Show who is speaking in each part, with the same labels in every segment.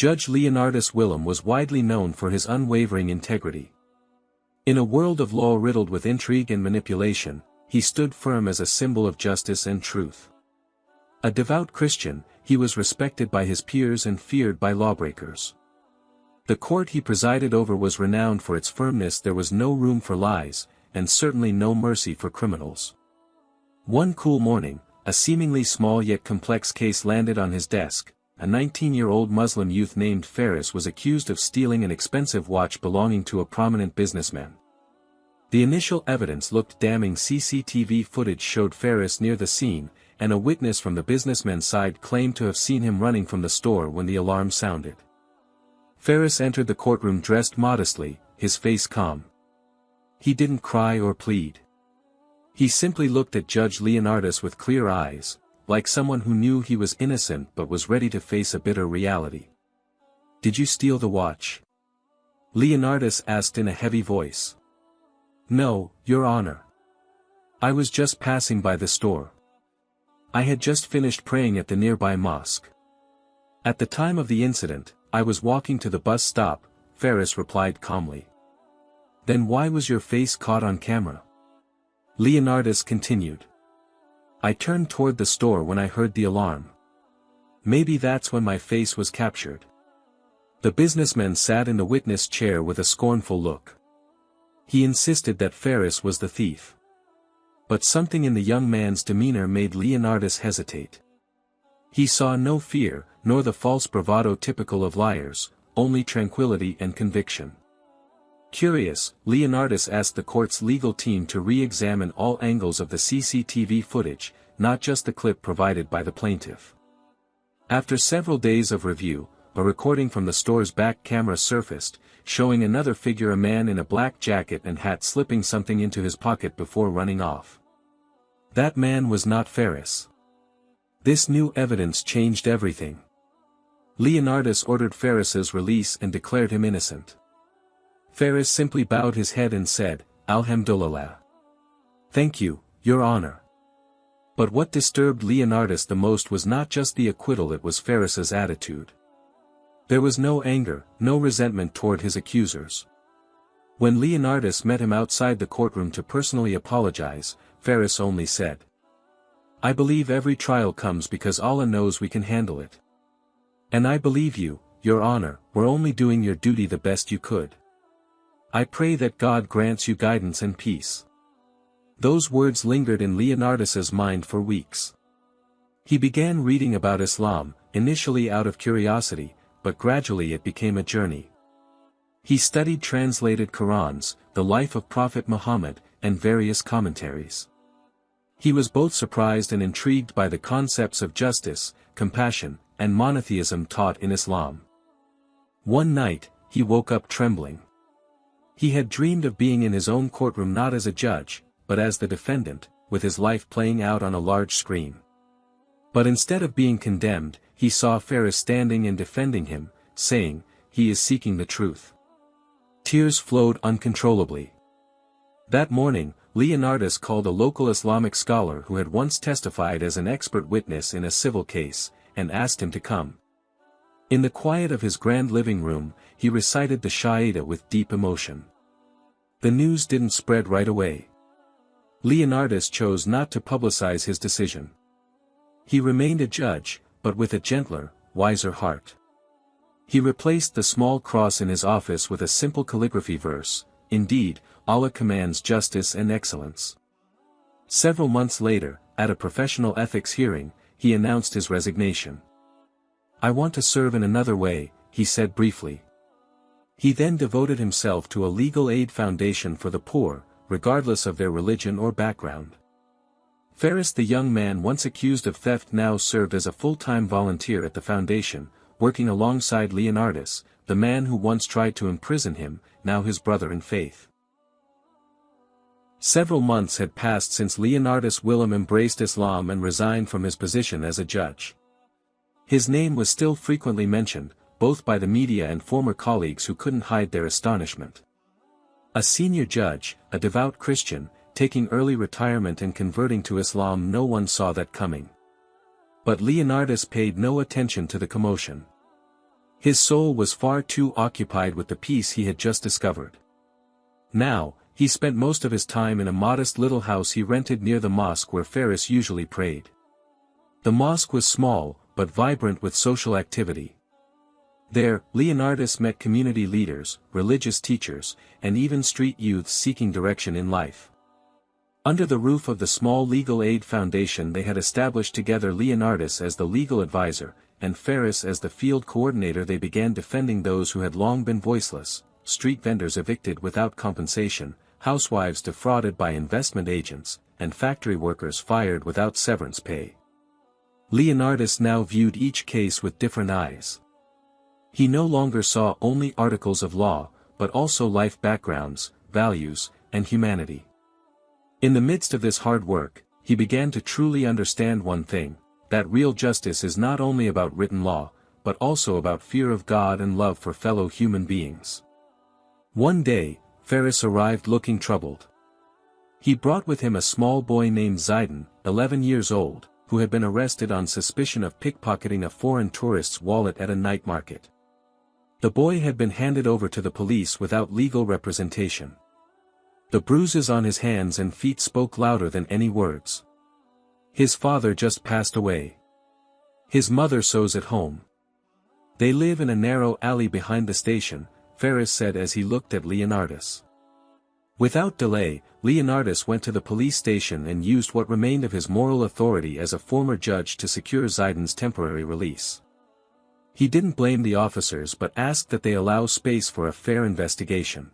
Speaker 1: Judge Leonardus Willem was widely known for his unwavering integrity. In a world of law riddled with intrigue and manipulation, he stood firm as a symbol of justice and truth. A devout Christian, he was respected by his peers and feared by lawbreakers. The court he presided over was renowned for its firmness. There was no room for lies, and certainly no mercy for criminals. One cool morning, a seemingly small yet complex case landed on his desk. A 19-year-old Muslim youth named Faris was accused of stealing an expensive watch belonging to a prominent businessman. The initial evidence looked damning. CCTV footage showed Faris near the scene, and a witness from the businessman's side claimed to have seen him running from the store when the alarm sounded. Faris entered the courtroom dressed modestly, his face calm. He didn't cry or plead. He simply looked at Judge Leonardus with clear eyes, like someone who knew he was innocent but was ready to face a bitter reality. "Did you steal the watch?" Leonardus asked in a heavy voice. "No, Your Honor. I was just passing by the store. I had just finished praying at the nearby mosque. At the time of the incident, I was walking to the bus stop," Faris replied calmly. "Then why was your face caught on camera?" Leonardus continued. "I turned toward the store when I heard the alarm. Maybe that's when my face was captured." The businessman sat in the witness chair with a scornful look. He insisted that Faris was the thief. But something in the young man's demeanor made Leonardus hesitate. He saw no fear, nor the false bravado typical of liars, only tranquility and conviction. Curious, Leonardus asked the court's legal team to re-examine all angles of the CCTV footage, not just the clip provided by the plaintiff. After several days of review, a recording from the store's back camera surfaced, showing another figure, a man in a black jacket and hat, slipping something into his pocket before running off. That man was not Faris. This new evidence changed everything. Leonardus ordered Faris's release and declared him innocent. Faris simply bowed his head and said, "Alhamdulillah. Thank you, Your Honor." But what disturbed Leonardus the most was not just the acquittal, it was Faris's attitude. There was no anger, no resentment toward his accusers. When Leonardus met him outside the courtroom to personally apologize, Faris only said, "I believe every trial comes because Allah knows we can handle it. And I believe you, Your Honor, were only doing your duty the best you could. I pray that God grants you guidance and peace." Those words lingered in Leonardus's mind for weeks. He began reading about Islam, initially out of curiosity, but gradually it became a journey. He studied translated Qur'ans, the life of Prophet Muhammad, and various commentaries. He was both surprised and intrigued by the concepts of justice, compassion, and monotheism taught in Islam. One night, he woke up trembling. He had dreamed of being in his own courtroom, not as a judge, but as the defendant, with his life playing out on a large screen. But instead of being condemned, he saw Faris standing and defending him, saying, "He is seeking the truth." Tears flowed uncontrollably. That morning, Leonardus called a local Islamic scholar who had once testified as an expert witness in a civil case, and asked him to come. In the quiet of his grand living room, he recited the Shahada with deep emotion. The news didn't spread right away. Leonardus chose not to publicize his decision. He remained a judge, but with a gentler, wiser heart. He replaced the small cross in his office with a simple calligraphy verse, "Indeed, Allah commands justice and excellence." Several months later, at a professional ethics hearing, he announced his resignation. "I want to serve in another way," he said briefly. He then devoted himself to a legal aid foundation for the poor, regardless of their religion or background. Faris, the young man once accused of theft, now served as a full-time volunteer at the foundation, working alongside Leonardus, the man who once tried to imprison him, now his brother in faith. Several months had passed since Leonardus Willem embraced Islam and resigned from his position as a judge. His name was still frequently mentioned, both by the media and former colleagues who couldn't hide their astonishment. A senior judge, a devout Christian, taking early retirement and converting to Islam, no one saw that coming. But Leonardus paid no attention to the commotion. His soul was far too occupied with the peace he had just discovered. Now, he spent most of his time in a modest little house he rented near the mosque where Ferris usually prayed. The mosque was small, but vibrant with social activity. There, Leonardus met community leaders, religious teachers, and even street youths seeking direction in life. Under the roof of the small legal aid foundation they had established together, Leonardus as the legal advisor, and Ferris as the field coordinator, they began defending those who had long been voiceless, street vendors evicted without compensation, housewives defrauded by investment agents, and factory workers fired without severance pay. Leonardus now viewed each case with different eyes. He no longer saw only articles of law, but also life backgrounds, values, and humanity. In the midst of this hard work, he began to truly understand one thing, that real justice is not only about written law, but also about fear of God and love for fellow human beings. One day, Ferris arrived looking troubled. He brought with him a small boy named Zidane, 11 years old, who had been arrested on suspicion of pickpocketing a foreign tourist's wallet at a night market. The boy had been handed over to the police without legal representation. The bruises on his hands and feet spoke louder than any words. His father just passed away. His mother sews at home. They live in a narrow alley behind the station, Ferris said as he looked at Leonardus. Without delay, Leonardus went to the police station and used what remained of his moral authority as a former judge to secure Zidane's temporary release. He didn't blame the officers but asked that they allow space for a fair investigation.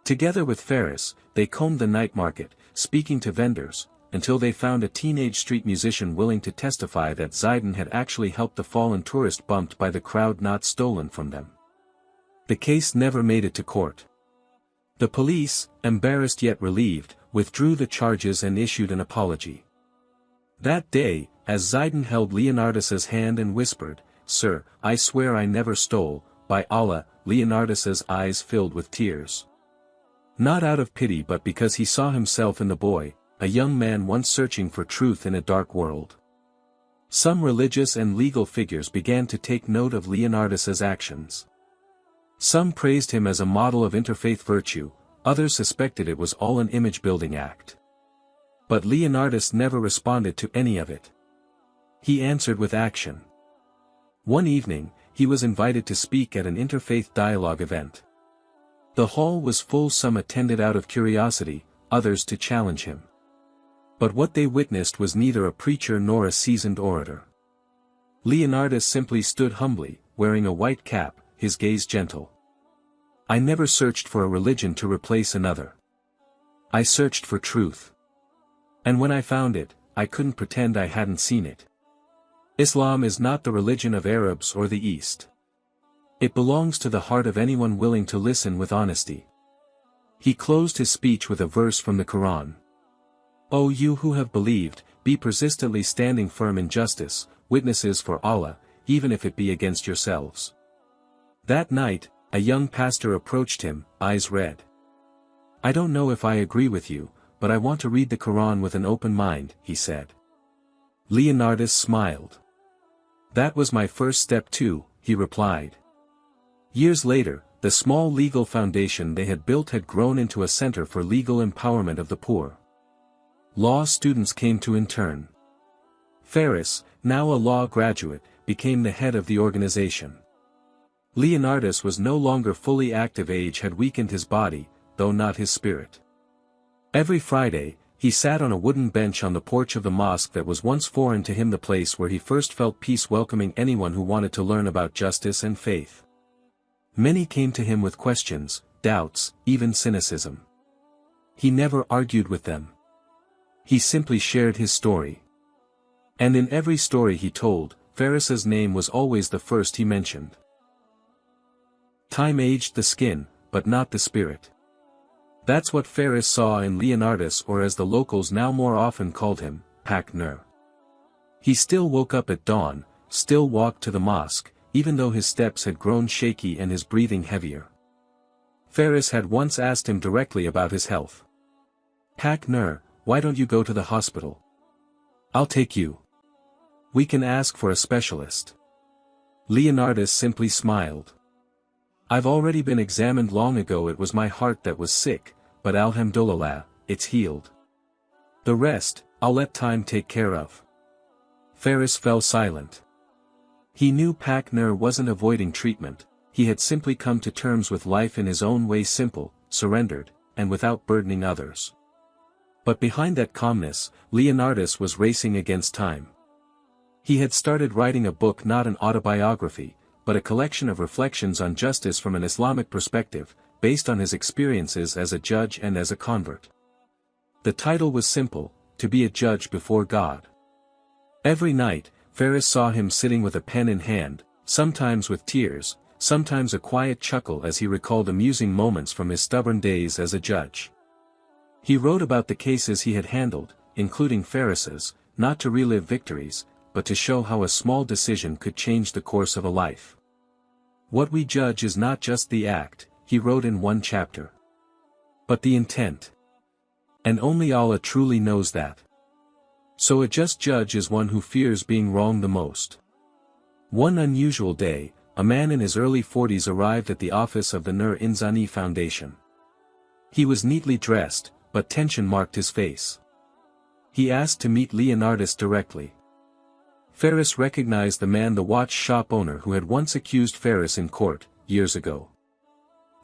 Speaker 1: Together with Ferris, they combed the night market, speaking to vendors, until they found a teenage street musician willing to testify that Zidane had actually helped the fallen tourist bumped by the crowd, not stolen from them. The case never made it to court. The police, embarrassed yet relieved, withdrew the charges and issued an apology. That day, as Zidane held Leonardus's hand and whispered, "Sir, I swear I never stole, by Allah," Leonardus's eyes filled with tears. Not out of pity but because he saw himself in the boy, a young man once searching for truth in a dark world. Some religious and legal figures began to take note of Leonardus's actions. Some praised him as a model of interfaith virtue, others suspected it was all an image-building act. But Leonardus never responded to any of it. He answered with action. One evening, he was invited to speak at an interfaith dialogue event. The hall was full, some attended out of curiosity, others to challenge him. But what they witnessed was neither a preacher nor a seasoned orator. Leonardus simply stood humbly, wearing a white cap, his gaze gentle. "I never searched for a religion to replace another. I searched for truth. And when I found it, I couldn't pretend I hadn't seen it. Islam is not the religion of Arabs or the East. It belongs to the heart of anyone willing to listen with honesty." He closed his speech with a verse from the Qur'an. "O you who have believed, be persistently standing firm in justice, witnesses for Allah, even if it be against yourselves." That night, a young pastor approached him, eyes red. "I don't know if I agree with you, but I want to read the Qur'an with an open mind," he said. Leonardus smiled. "That was my first step too," he replied. Years later, the small legal foundation they had built had grown into a center for legal empowerment of the poor. Law students came to intern. Ferris, now a law graduate, became the head of the organization. Leonardus was no longer fully active. Age had weakened his body, though not his spirit. Every Friday, he sat on a wooden bench on the porch of the mosque that was once foreign to him, the place where he first felt peace, welcoming anyone who wanted to learn about justice and faith. Many came to him with questions, doubts, even cynicism. He never argued with them. He simply shared his story. And in every story he told, Ferris's name was always the first he mentioned. Time aged the skin, but not the spirit. That's what Ferris saw in Leonardus, or as the locals now more often called him, Pak Nur. He still woke up at dawn, still walked to the mosque, even though his steps had grown shaky and his breathing heavier. Ferris had once asked him directly about his health. "Pak Nur, why don't you go to the hospital? I'll take you. We can ask for a specialist." Leonardus simply smiled. I've already been examined long ago. It was my heart that was sick, but alhamdulillah, it's healed. The rest, I'll let time take care of. Ferris fell silent. He knew Pak-Nur wasn't avoiding treatment, he had simply come to terms with life in his own way, simple, surrendered, and without burdening others. But behind that calmness, Leonardus was racing against time. He had started writing a book, not an autobiography, but a collection of reflections on justice from an Islamic perspective, based on his experiences as a judge and as a convert. The title was simple: To be a Judge Before God. Every night, Ferris saw him sitting with a pen in hand, sometimes with tears, sometimes a quiet chuckle as he recalled amusing moments from his stubborn days as a judge. He wrote about the cases he had handled, including Ferris's, not to relive victories, but to show how a small decision could change the course of a life. What we judge is not just the act, he wrote in one chapter, but the intent. And only Allah truly knows that. So a just judge is one who fears being wronged the most. One unusual day, a man in his early 40s arrived at the office of the Nur Inzani Foundation. He was neatly dressed, but tension marked his face. He asked to meet Leonardus directly. Ferris recognized the man, the watch shop owner who had once accused Ferris in court, years ago.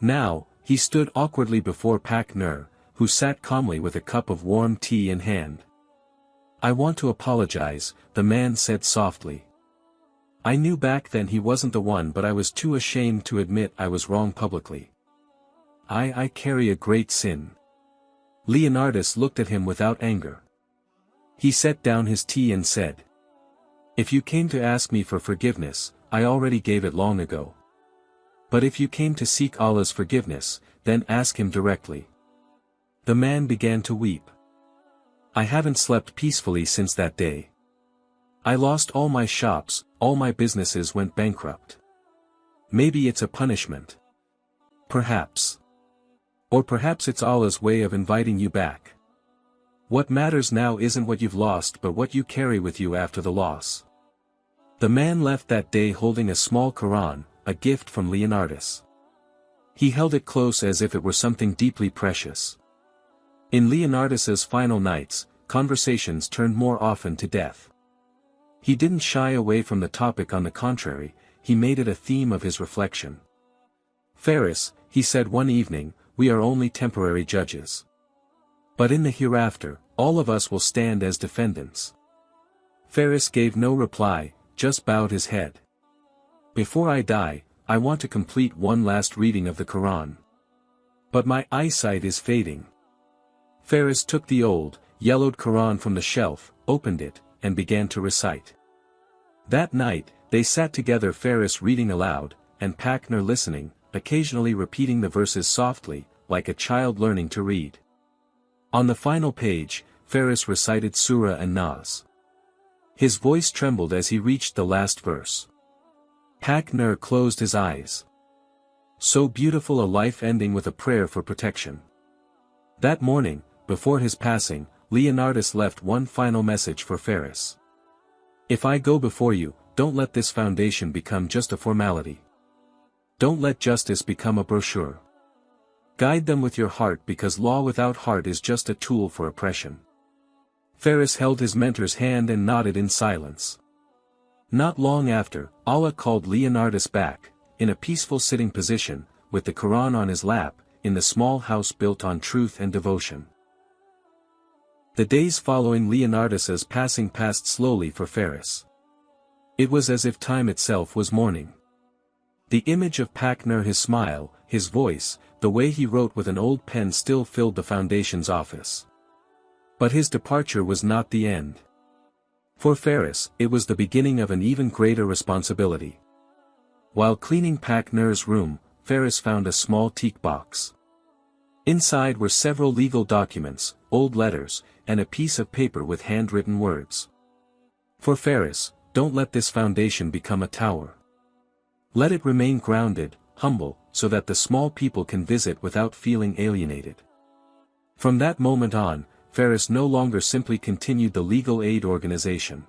Speaker 1: Now, he stood awkwardly before Pak-Nur, who sat calmly with a cup of warm tea in hand. I want to apologize, the man said softly. I knew back then he wasn't the one, but I was too ashamed to admit I was wrong publicly. I carry a great sin. Leonardus looked at him without anger. He set down his tea and said, if you came to ask me for forgiveness, I already gave it long ago. But if you came to seek Allah's forgiveness, then ask him directly. The man began to weep. I haven't slept peacefully since that day. I lost all my shops, all my businesses went bankrupt. Maybe it's a punishment. Perhaps. Or perhaps it's Allah's way of inviting you back. What matters now isn't what you've lost but what you carry with you after the loss. The man left that day holding a small Qur'an, a gift from Leonardus. He held it close as if it were something deeply precious. In Leonardus's final nights, conversations turned more often to death. He didn't shy away from the topic, on the contrary, he made it a theme of his reflection. Ferris, he said one evening, we are only temporary judges. But in the hereafter, all of us will stand as defendants. Ferris gave no reply, just bowed his head. Before I die, I want to complete one last reading of the Qur'an. But my eyesight is fading. Ferris took the old, yellowed Qur'an from the shelf, opened it, and began to recite. That night, they sat together, Ferris reading aloud, and Pak-Nur listening, occasionally repeating the verses softly, like a child learning to read. On the final page, Ferris recited Surah An-Nas. His voice trembled as he reached the last verse. Pak-Nur closed his eyes. So beautiful a life ending with a prayer for protection. That morning, before his passing, Leonardus left one final message for Ferris. If I go before you, don't let this foundation become just a formality. Don't let justice become a brochure. Guide them with your heart, because law without heart is just a tool for oppression. Ferris held his mentor's hand and nodded in silence. Not long after, Allah called Leonardus back, in a peaceful sitting position, with the Qur'an on his lap, in the small house built on truth and devotion. The days following Leonardus's passing passed slowly for Ferris. It was as if time itself was mourning. The image of Pak-Nur, his smile, his voice, the way he wrote with an old pen still filled the foundation's office. But his departure was not the end. For Ferris, it was the beginning of an even greater responsibility. While cleaning Pak-Nur's room, Ferris found a small teak box. Inside were several legal documents, old letters, and a piece of paper with handwritten words. For Ferris, don't let this foundation become a tower. Let it remain grounded, humble, so that the small people can visit without feeling alienated. From that moment on, Ferris no longer simply continued the legal aid organization.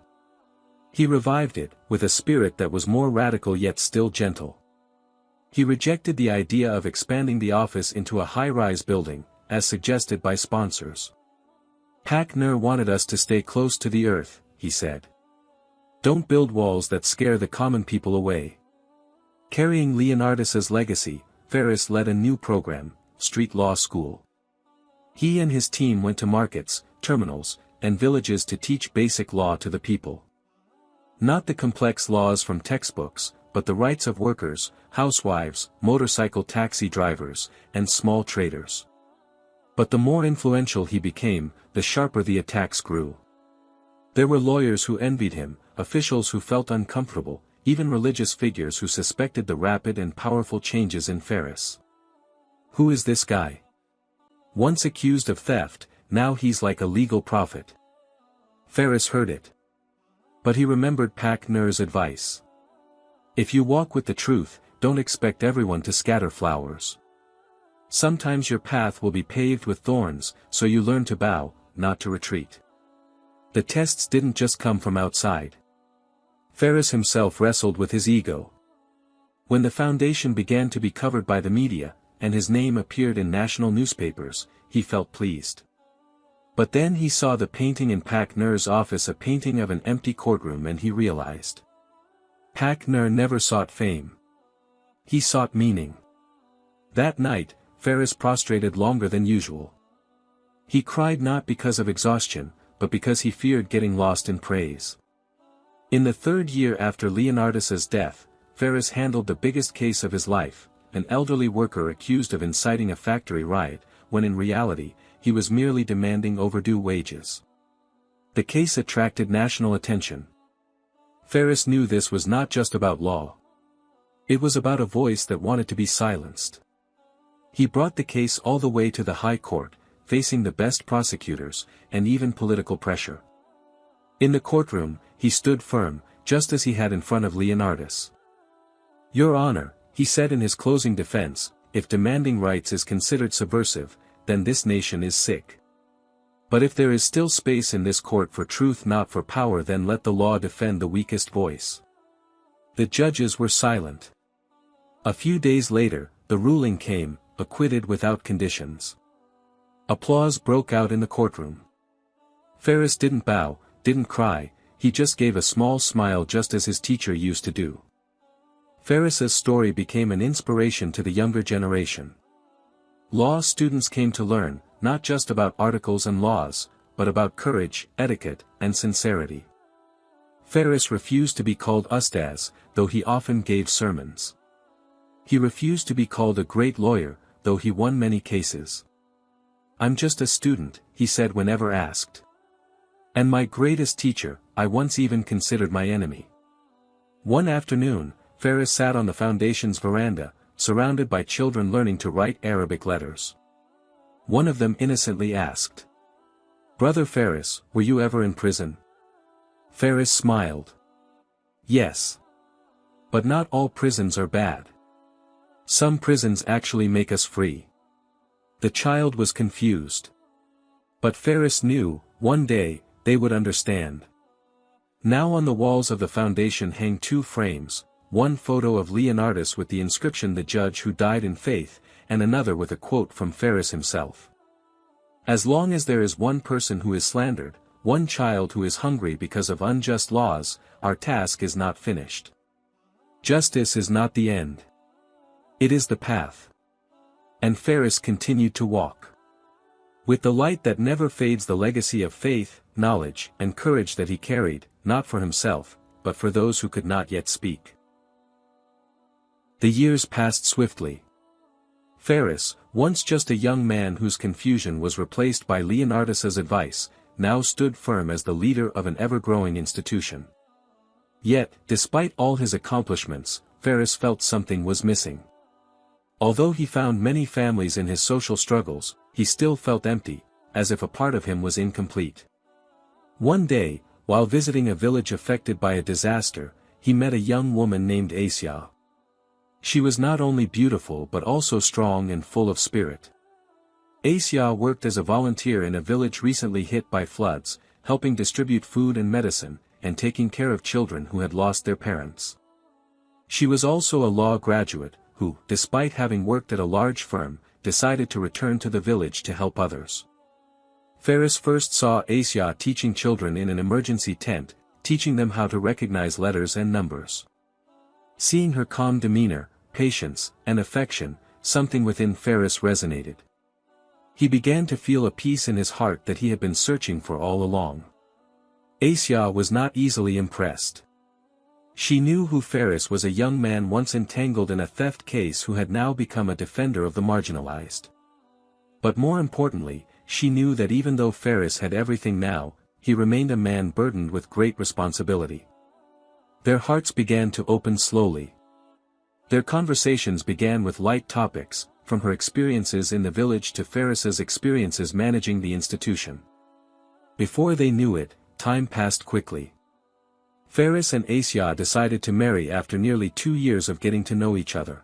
Speaker 1: He revived it, with a spirit that was more radical yet still gentle. He rejected the idea of expanding the office into a high-rise building, as suggested by sponsors. Pak Nur wanted us to stay close to the earth, he said. Don't build walls that scare the common people away. Carrying Leonardus's legacy, Ferris led a new program, Street Law School. He and his team went to markets, terminals, and villages to teach basic law to the people. Not the complex laws from textbooks, but the rights of workers, housewives, motorcycle taxi drivers, and small traders. But the more influential he became, the sharper the attacks grew. There were lawyers who envied him, officials who felt uncomfortable, even religious figures who suspected the rapid and powerful changes in Ferris. Who is this guy? Once accused of theft, now he's like a legal prophet. Ferris heard it. But he remembered Pak Nur's advice. If you walk with the truth, don't expect everyone to scatter flowers. Sometimes your path will be paved with thorns, so you learn to bow, not to retreat. The tests didn't just come from outside. Ferris himself wrestled with his ego. When the foundation began to be covered by the media, and his name appeared in national newspapers, he felt pleased. But then he saw the painting in Pak Nur's office, a painting of an empty courtroom, and he realized. Pak Nur never sought fame. He sought meaning. That night, Ferris prostrated longer than usual. He cried not because of exhaustion, but because he feared getting lost in praise. In the third year after Leonardus's death, Ferris handled the biggest case of his life, an elderly worker accused of inciting a factory riot, when in reality, he was merely demanding overdue wages. The case attracted national attention. Ferris knew this was not just about law. It was about a voice that wanted to be silenced. He brought the case all the way to the High Court, facing the best prosecutors, and even political pressure. In the courtroom, he stood firm, just as he had in front of Leonardus. Your Honor, he said in his closing defense, if demanding rights is considered subversive, then this nation is sick. But if there is still space in this court for truth, not for power, then let the law defend the weakest voice. The judges were silent. A few days later, the ruling came, acquitted without conditions. Applause broke out in the courtroom. Ferris didn't bow, didn't cry, he just gave a small smile, just as his teacher used to do. Ferris's story became an inspiration to the younger generation. Law students came to learn, not just about articles and laws, but about courage, etiquette, and sincerity. Ferris refused to be called Ustaz, though he often gave sermons. He refused to be called a great lawyer, though he won many cases. I'm just a student, he said whenever asked. And my greatest teacher, I once even considered my enemy. One afternoon, Ferris sat on the foundation's veranda, surrounded by children learning to write Arabic letters. One of them innocently asked, "Brother Ferris, were you ever in prison?" Ferris smiled. Yes. But not all prisons are bad. Some prisons actually make us free. The child was confused. But Ferris knew, one day, they would understand. Now on the walls of the foundation hang two frames, one photo of Leonardus with the inscription "The Judge Who Died in Faith," and another with a quote from Ferris himself. As long as there is one person who is slandered, one child who is hungry because of unjust laws, our task is not finished. Justice is not the end. It is the path. And Ferris continued to walk. With the light that never fades, the legacy of faith, knowledge, and courage that he carried, not for himself, but for those who could not yet speak. The years passed swiftly. Ferris, once just a young man whose confusion was replaced by Leonardus's advice, now stood firm as the leader of an ever-growing institution. Yet, despite all his accomplishments, Ferris felt something was missing. Although he found many families in his social struggles, he still felt empty, as if a part of him was incomplete. One day, while visiting a village affected by a disaster, he met a young woman named Asia. She was not only beautiful but also strong and full of spirit. Asia worked as a volunteer in a village recently hit by floods, helping distribute food and medicine, and taking care of children who had lost their parents. She was also a law graduate, who, despite having worked at a large firm, decided to return to the village to help others. Ferris first saw Asia teaching children in an emergency tent, teaching them how to recognize letters and numbers. Seeing her calm demeanor, patience, and affection, something within Ferris resonated. He began to feel a peace in his heart that he had been searching for all along. Asia was not easily impressed. She knew who Ferris was, a young man once entangled in a theft case who had now become a defender of the marginalized. But more importantly, she knew that even though Ferris had everything now, he remained a man burdened with great responsibility. Their hearts began to open slowly. Their conversations began with light topics, from her experiences in the village to Ferris's experiences managing the institution. Before they knew it, time passed quickly. Ferris and Asia decided to marry after nearly 2 years of getting to know each other.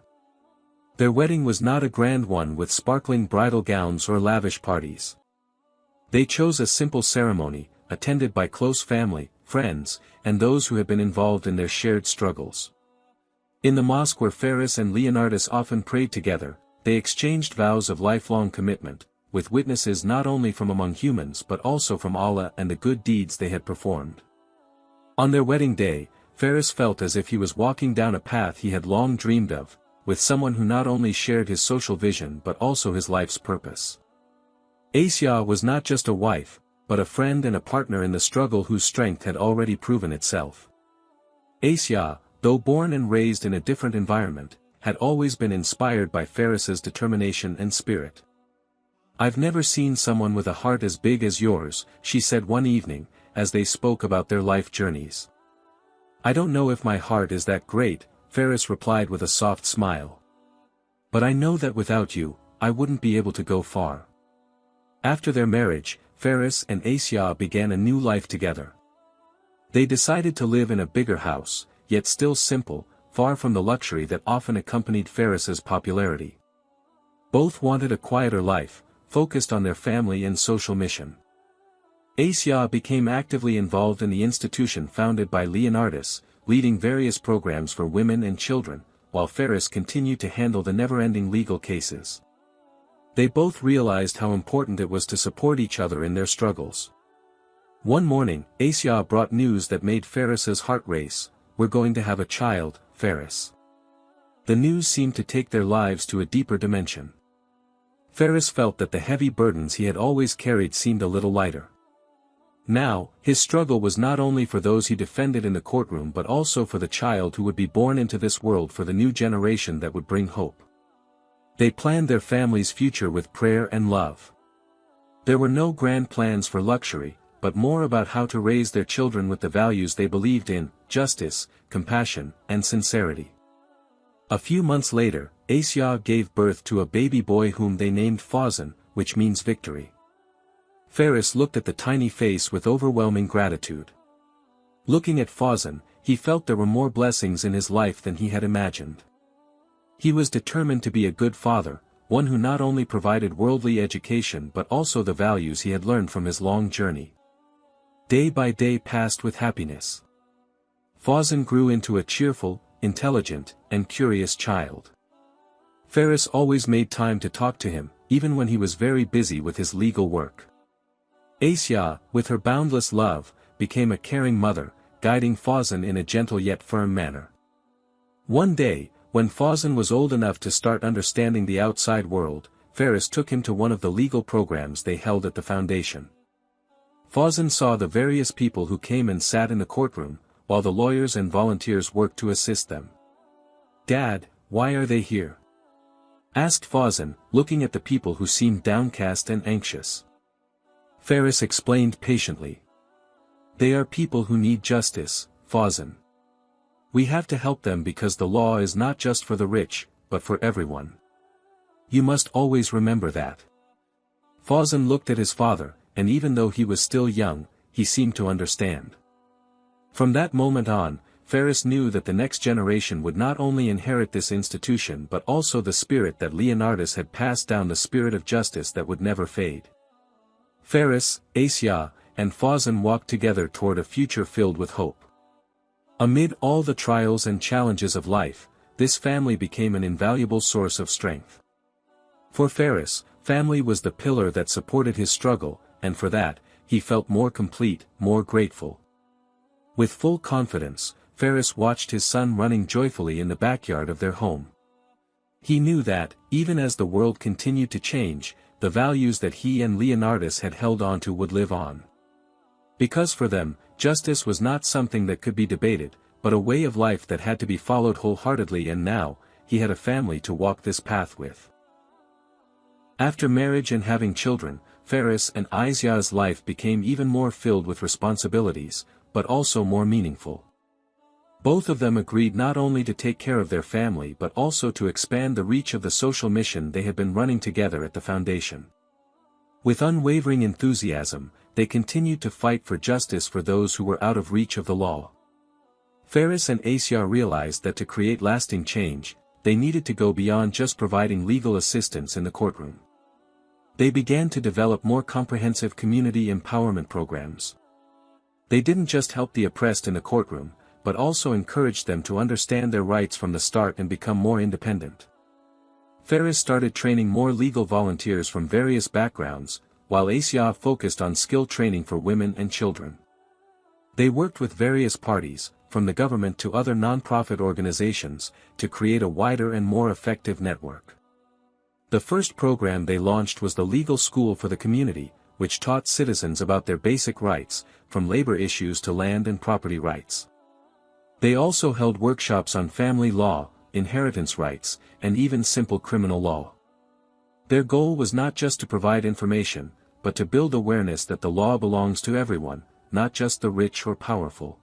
Speaker 1: Their wedding was not a grand one with sparkling bridal gowns or lavish parties. They chose a simple ceremony, attended by close family, friends, and those who had been involved in their shared struggles. In the mosque where Ferris and Leonardus often prayed together, they exchanged vows of lifelong commitment, with witnesses not only from among humans but also from Allah and the good deeds they had performed. On their wedding day, Ferris felt as if he was walking down a path he had long dreamed of, with someone who not only shared his social vision but also his life's purpose. Asia was not just a wife, but a friend and a partner in the struggle whose strength had already proven itself. Asia, though born and raised in a different environment, had always been inspired by Ferris's determination and spirit. "I've never seen someone with a heart as big as yours," she said one evening, as they spoke about their life journeys. "I don't know if my heart is that great," Ferris replied with a soft smile. "But I know that without you, I wouldn't be able to go far." After their marriage, Ferris and Asia began a new life together. They decided to live in a bigger house, yet still simple, far from the luxury that often accompanied Ferris's popularity. Both wanted a quieter life, focused on their family and social mission. Asia became actively involved in the institution founded by Leonardus, leading various programs for women and children, while Ferris continued to handle the never-ending legal cases. They both realized how important it was to support each other in their struggles. One morning, Asia brought news that made Ferris's heart race. "We're going to have a child, Ferris." The news seemed to take their lives to a deeper dimension. Ferris felt that the heavy burdens he had always carried seemed a little lighter. Now, his struggle was not only for those he defended in the courtroom but also for the child who would be born into this world, for the new generation that would bring hope. They planned their family's future with prayer and love. There were no grand plans for luxury, but more about how to raise their children with the values they believed in: justice, compassion, and sincerity. A few months later, Asia gave birth to a baby boy whom they named Fawzan, which means victory. Ferris looked at the tiny face with overwhelming gratitude. Looking at Fawzan, he felt there were more blessings in his life than he had imagined. He was determined to be a good father, one who not only provided worldly education but also the values he had learned from his long journey. Day by day passed with happiness. Fawzan grew into a cheerful, intelligent, and curious child. Ferris always made time to talk to him, even when he was very busy with his legal work. Asia, with her boundless love, became a caring mother, guiding Fawzan in a gentle yet firm manner. One day, when Fawzan was old enough to start understanding the outside world, Ferris took him to one of the legal programs they held at the foundation. Fawzan saw the various people who came and sat in the courtroom, while the lawyers and volunteers worked to assist them. "Dad, why are they here?" asked Fawzan, looking at the people who seemed downcast and anxious. Ferris explained patiently. "They are people who need justice, Fawzan. We have to help them because the law is not just for the rich, but for everyone. You must always remember that." Fawzan looked at his father, and even though he was still young, he seemed to understand. From that moment on, Ferris knew that the next generation would not only inherit this institution but also the spirit that Leonardus had passed down, the spirit of justice that would never fade. Ferris, Asia, and Fawzan walked together toward a future filled with hope. Amid all the trials and challenges of life, this family became an invaluable source of strength. For Faris, family was the pillar that supported his struggle, and for that, he felt more complete, more grateful. With full confidence, Faris watched his son running joyfully in the backyard of their home. He knew that, even as the world continued to change, the values that he and Leonardus had held on to would live on. Because for them, justice was not something that could be debated, but a way of life that had to be followed wholeheartedly, and now, he had a family to walk this path with. After marriage and having children, Faris and Aisyah's life became even more filled with responsibilities, but also more meaningful. Both of them agreed not only to take care of their family but also to expand the reach of the social mission they had been running together at the foundation. With unwavering enthusiasm, they continued to fight for justice for those who were out of reach of the law. Faris and Asia realized that to create lasting change, they needed to go beyond just providing legal assistance in the courtroom. They began to develop more comprehensive community empowerment programs. They didn't just help the oppressed in the courtroom, but also encouraged them to understand their rights from the start and become more independent. Faris started training more legal volunteers from various backgrounds, while Asia focused on skill training for women and children. They worked with various parties, from the government to other non-profit organizations, to create a wider and more effective network. The first program they launched was the Legal School for the Community, which taught citizens about their basic rights, from labor issues to land and property rights. They also held workshops on family law, inheritance rights, and even simple criminal law. Their goal was not just to provide information, but to build awareness that the law belongs to everyone, not just the rich or powerful.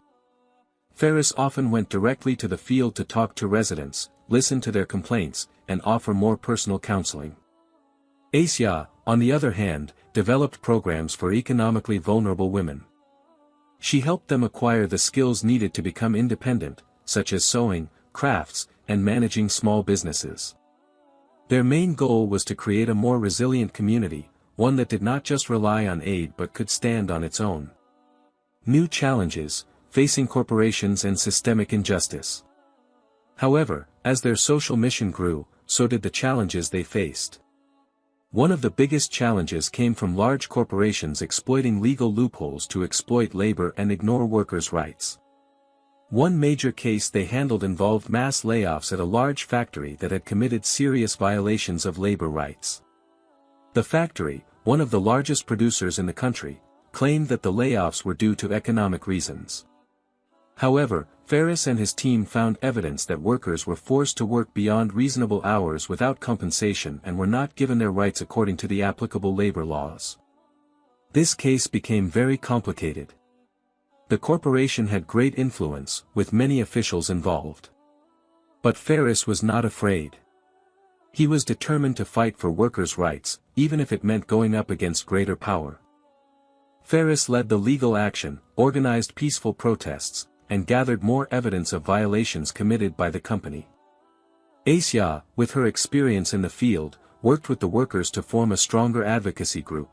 Speaker 1: Faris often went directly to the field to talk to residents, listen to their complaints, and offer more personal counseling. Asia, on the other hand, developed programs for economically vulnerable women. She helped them acquire the skills needed to become independent, such as sewing, crafts, and managing small businesses. Their main goal was to create a more resilient community, one that did not just rely on aid but could stand on its own. New challenges, facing corporations and systemic injustice. However, as their social mission grew, so did the challenges they faced. One of the biggest challenges came from large corporations exploiting legal loopholes to exploit labor and ignore workers' rights. One major case they handled involved mass layoffs at a large factory that had committed serious violations of labor rights. The factory, one of the largest producers in the country, claimed that the layoffs were due to economic reasons. However, Faris and his team found evidence that workers were forced to work beyond reasonable hours without compensation and were not given their rights according to the applicable labor laws. This case became very complicated. The corporation had great influence, with many officials involved. But Faris was not afraid. He was determined to fight for workers' rights, even if it meant going up against greater power. Faris led the legal action, organized peaceful protests, and gathered more evidence of violations committed by the company. Asia, with her experience in the field, worked with the workers to form a stronger advocacy group.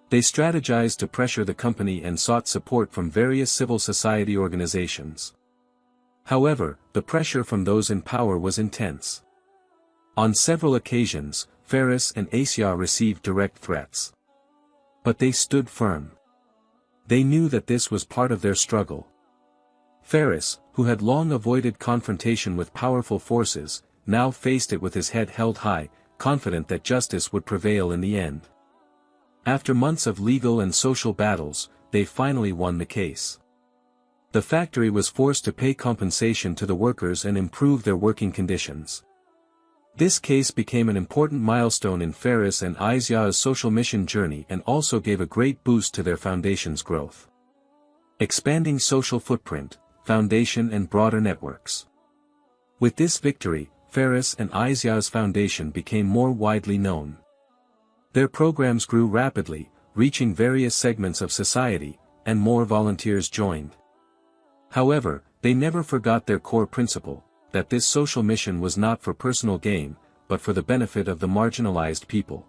Speaker 1: They strategized to pressure the company and sought support from various civil society organizations. However, the pressure from those in power was intense. On several occasions, Faris and Asia received direct threats. But they stood firm. They knew that this was part of their struggle. Faris, who had long avoided confrontation with powerful forces, now faced it with his head held high, confident that justice would prevail in the end. After months of legal and social battles, they finally won the case. The factory was forced to pay compensation to the workers and improve their working conditions. This case became an important milestone in Faris and Aisyah's social mission journey and also gave a great boost to their foundation's growth. Expanding social footprint, foundation and broader networks. With this victory, Faris and Aisyah's foundation became more widely known. Their programs grew rapidly, reaching various segments of society, and more volunteers joined. However, they never forgot their core principle, that this social mission was not for personal gain, but for the benefit of the marginalized people.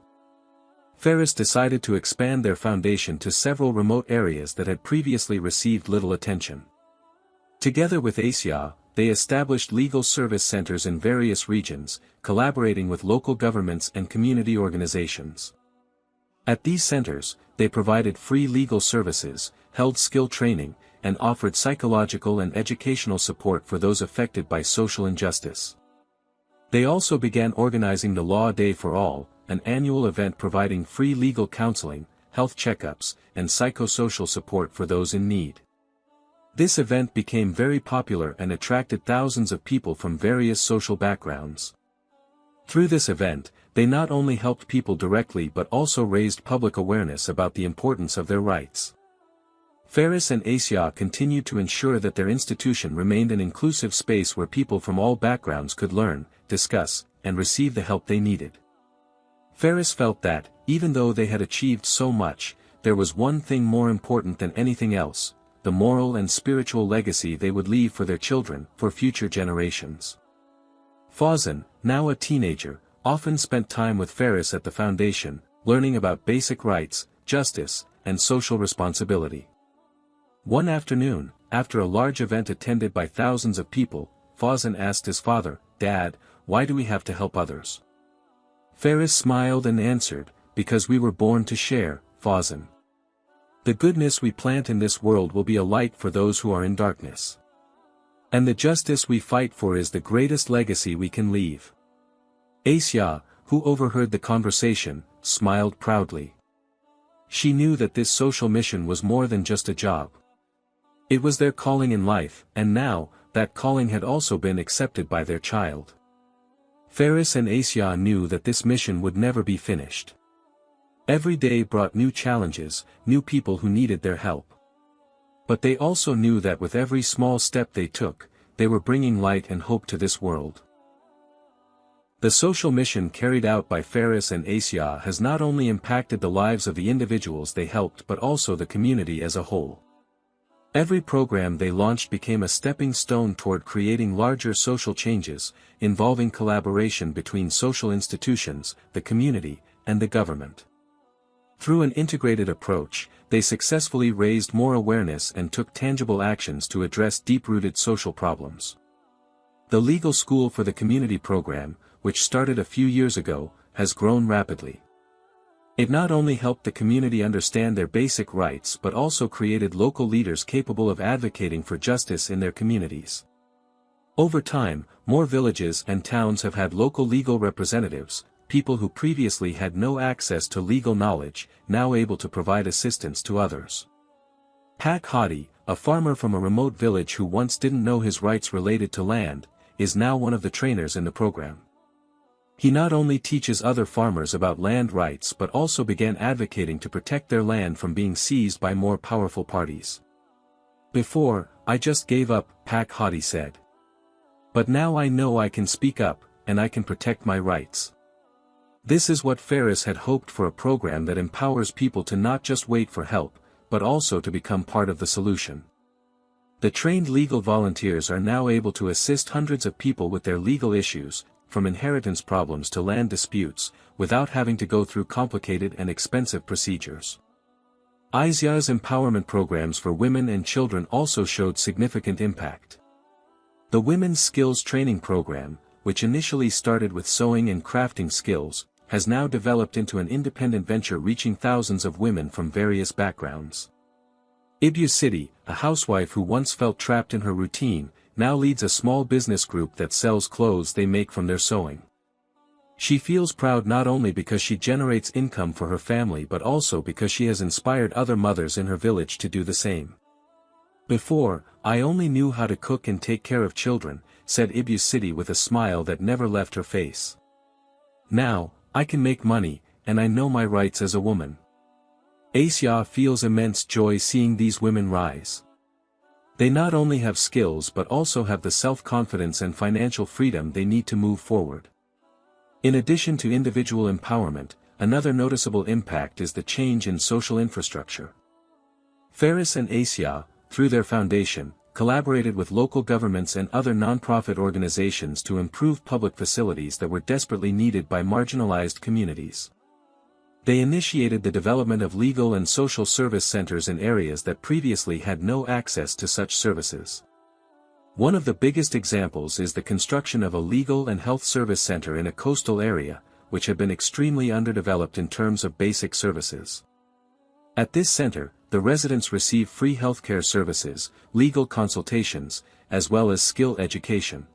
Speaker 1: Ferris decided to expand their foundation to several remote areas that had previously received little attention. Together with Asia, they established legal service centers in various regions, collaborating with local governments and community organizations. At these centers, they provided free legal services, held skill training, and offered psychological and educational support for those affected by social injustice. They also began organizing the Law Day for All, an annual event providing free legal counseling, health checkups, and psychosocial support for those in need. This event became very popular and attracted thousands of people from various social backgrounds. Through this event, they not only helped people directly but also raised public awareness about the importance of their rights. Ferris and Asia continued to ensure that their institution remained an inclusive space where people from all backgrounds could learn, discuss, and receive the help they needed. Ferris felt that, even though they had achieved so much, there was one thing more important than anything else: the moral and spiritual legacy they would leave for their children, for future generations. Fawzan, now a teenager, often spent time with Ferris at the foundation, learning about basic rights, justice, and social responsibility. One afternoon, after a large event attended by thousands of people, Fawzan asked his father, "Dad, why do we have to help others?" Ferris smiled and answered, "Because we were born to share, Fawzan. The goodness we plant in this world will be a light for those who are in darkness. And the justice we fight for is the greatest legacy we can leave." Asia, who overheard the conversation, smiled proudly. She knew that this social mission was more than just a job. It was their calling in life, and now, that calling had also been accepted by their child. Ferris and Asia knew that this mission would never be finished. Every day brought new challenges, new people who needed their help. But they also knew that with every small step they took, they were bringing light and hope to this world. The social mission carried out by Ferris and Asia has not only impacted the lives of the individuals they helped but also the community as a whole. Every program they launched became a stepping stone toward creating larger social changes, involving collaboration between social institutions, the community, and the government. Through an integrated approach, they successfully raised more awareness and took tangible actions to address deep-rooted social problems. The Legal School for the Community program, which started a few years ago, has grown rapidly. It not only helped the community understand their basic rights but also created local leaders capable of advocating for justice in their communities. Over time, more villages and towns have had local legal representatives, people who previously had no access to legal knowledge, now able to provide assistance to others. Pak Hadi, a farmer from a remote village who once didn't know his rights related to land, is now one of the trainers in the program. He not only teaches other farmers about land rights but also began advocating to protect their land from being seized by more powerful parties. "Before, I just gave up," Pak Hadi said. "But now I know I can speak up, and I can protect my rights." This is what Ferris had hoped for, a program that empowers people to not just wait for help, but also to become part of the solution. The trained legal volunteers are now able to assist hundreds of people with their legal issues, from inheritance problems to land disputes, without having to go through complicated and expensive procedures. Asia's empowerment programs for women and children also showed significant impact. The Women's Skills Training Program, which initially started with sewing and crafting skills, has now developed into an independent venture reaching thousands of women from various backgrounds. Ibu Siti, a housewife who once felt trapped in her routine, now leads a small business group that sells clothes they make from their sewing. She feels proud not only because she generates income for her family but also because she has inspired other mothers in her village to do the same. "Before, I only knew how to cook and take care of children," said Ibu Siti with a smile that never left her face. "Now, I can make money, and I know my rights as a woman." Asia feels immense joy seeing these women rise. They not only have skills but also have the self-confidence and financial freedom they need to move forward. In addition to individual empowerment, another noticeable impact is the change in social infrastructure. Ferris and Asia, through their foundation, collaborated with local governments and other non-profit organizations to improve public facilities that were desperately needed by marginalized communities. They initiated the development of legal and social service centers in areas that previously had no access to such services. One of the biggest examples is the construction of a legal and health service center in a coastal area, which had been extremely underdeveloped in terms of basic services. At this center, the residents receive free healthcare services, legal consultations, as well as skill education.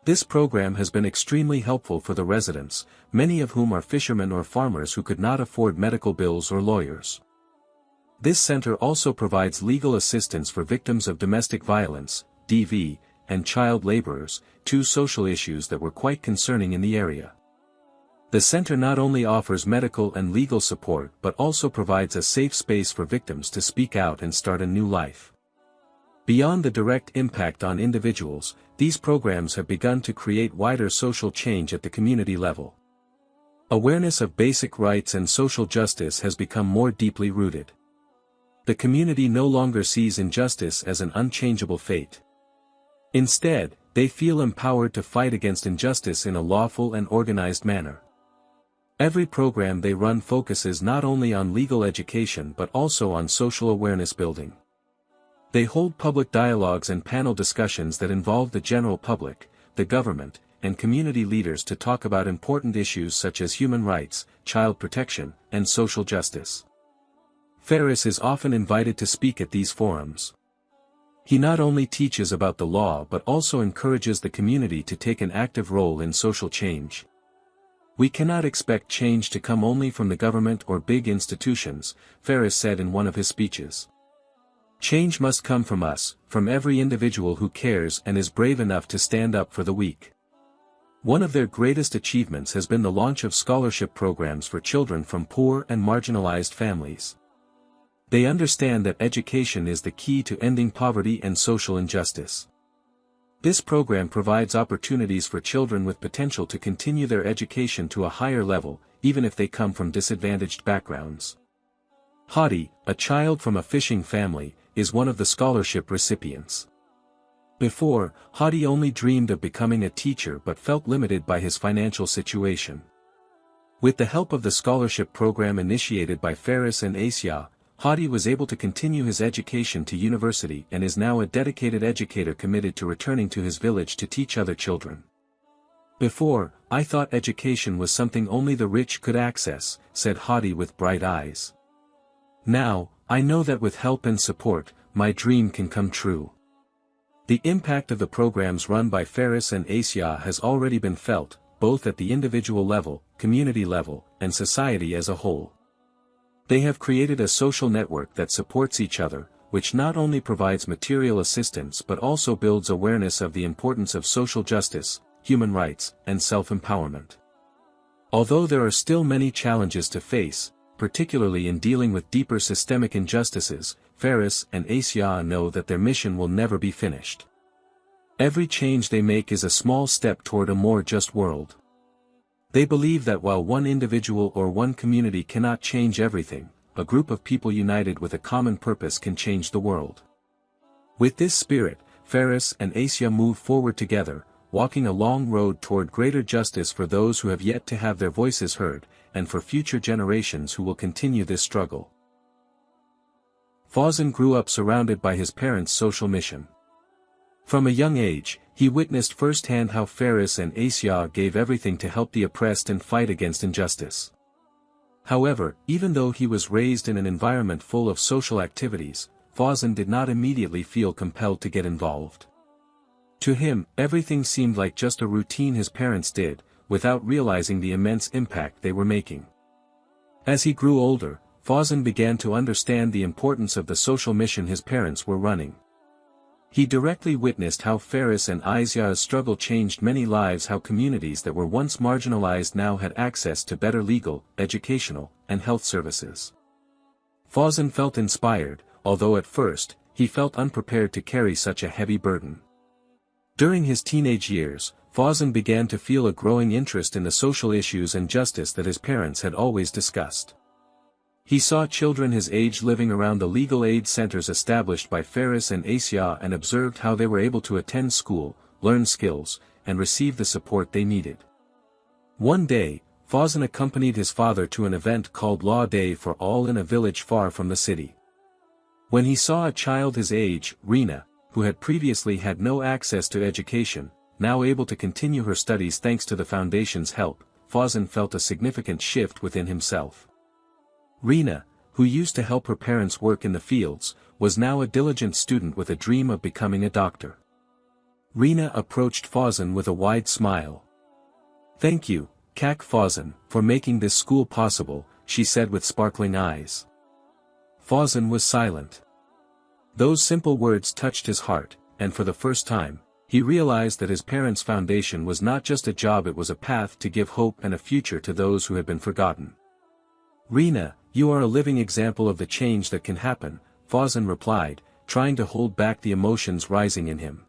Speaker 1: This program has been extremely helpful for the residents, many of whom are fishermen or farmers who could not afford medical bills or lawyers. This center also provides legal assistance for victims of domestic violence, DV, and child laborers, two social issues that were quite concerning in the area. The center not only offers medical and legal support but also provides a safe space for victims to speak out and start a new life. Beyond the direct impact on individuals, these programs have begun to create wider social change at the community level. Awareness of basic rights and social justice has become more deeply rooted. The community no longer sees injustice as an unchangeable fate. Instead, they feel empowered to fight against injustice in a lawful and organized manner. Every program they run focuses not only on legal education but also on social awareness building. They hold public dialogues and panel discussions that involve the general public, the government, and community leaders to talk about important issues such as human rights, child protection, and social justice. Ferris is often invited to speak at these forums. He not only teaches about the law but also encourages the community to take an active role in social change. We cannot expect change to come only from the government or big institutions, Ferris said in one of his speeches. Change must come from us, from every individual who cares and is brave enough to stand up for the weak. One of their greatest achievements has been the launch of scholarship programs for children from poor and marginalized families. They understand that education is the key to ending poverty and social injustice. This program provides opportunities for children with potential to continue their education to a higher level, even if they come from disadvantaged backgrounds. Hadi, a child from a fishing family, is one of the scholarship recipients. Before, Hadi only dreamed of becoming a teacher but felt limited by his financial situation. With the help of the scholarship program initiated by Ferris and Asia, Hadi was able to continue his education to university and is now a dedicated educator committed to returning to his village to teach other children. Before, I thought education was something only the rich could access, said Hadi with bright eyes. Now, I know that with help and support, my dream can come true. The impact of the programs run by Ferris and Asia has already been felt, both at the individual level, community level, and society as a whole. They have created a social network that supports each other, which not only provides material assistance but also builds awareness of the importance of social justice, human rights, and self-empowerment. Although there are still many challenges to face, particularly in dealing with deeper systemic injustices, Ferris and Asia know that their mission will never be finished. Every change they make is a small step toward a more just world. They believe that while one individual or one community cannot change everything, a group of people united with a common purpose can change the world. With this spirit, Ferris and Asia move forward together, walking a long road toward greater justice for those who have yet to have their voices heard, and for future generations who will continue this struggle. Fawzan grew up surrounded by his parents' social mission. From a young age, he witnessed firsthand how Ferris and Asia gave everything to help the oppressed and fight against injustice. However, even though he was raised in an environment full of social activities, Fawzan did not immediately feel compelled to get involved. To him, everything seemed like just a routine his parents did, without realizing the immense impact they were making. As he grew older, Fawzan began to understand the importance of the social mission his parents were running. He directly witnessed how Ferris and Asia's struggle changed many lives, how communities that were once marginalized now had access to better legal, educational, and health services. Fawzan felt inspired, although at first, he felt unprepared to carry such a heavy burden. During his teenage years, Fawzan began to feel a growing interest in the social issues and justice that his parents had always discussed. He saw children his age living around the legal aid centers established by Ferris and Asia and observed how they were able to attend school, learn skills, and receive the support they needed. One day, Fawzan accompanied his father to an event called Law Day for All in a village far from the city. When he saw a child his age, Rina, who had previously had no access to education, now able to continue her studies thanks to the foundation's help, Fawzan felt a significant shift within himself. Rina, who used to help her parents work in the fields, was now a diligent student with a dream of becoming a doctor. Rina approached Fawzan with a wide smile. "Thank you, Kak Fawzan, for making this school possible," she said with sparkling eyes. Fawzan was silent. Those simple words touched his heart, and for the first time, he realized that his parents' foundation was not just a job, it was a path to give hope and a future to those who had been forgotten. "Rina, you are a living example of the change that can happen," Fawzan replied, trying to hold back the emotions rising in him.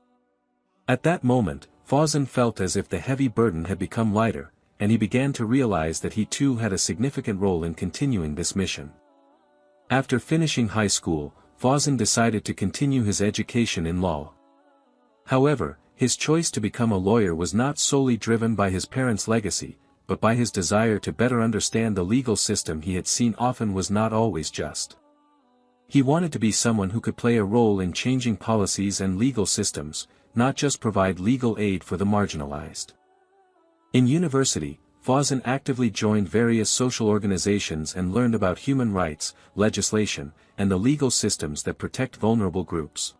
Speaker 1: At that moment, Fawzan felt as if the heavy burden had become lighter, and he began to realize that he too had a significant role in continuing this mission. After finishing high school, Fawzan decided to continue his education in law. However, his choice to become a lawyer was not solely driven by his parents' legacy, but by his desire to better understand the legal system he had seen often was not always just. He wanted to be someone who could play a role in changing policies and legal systems, not just provide legal aid for the marginalized. In university, Fawzan actively joined various social organizations and learned about human rights, legislation, and the legal systems that protect vulnerable groups.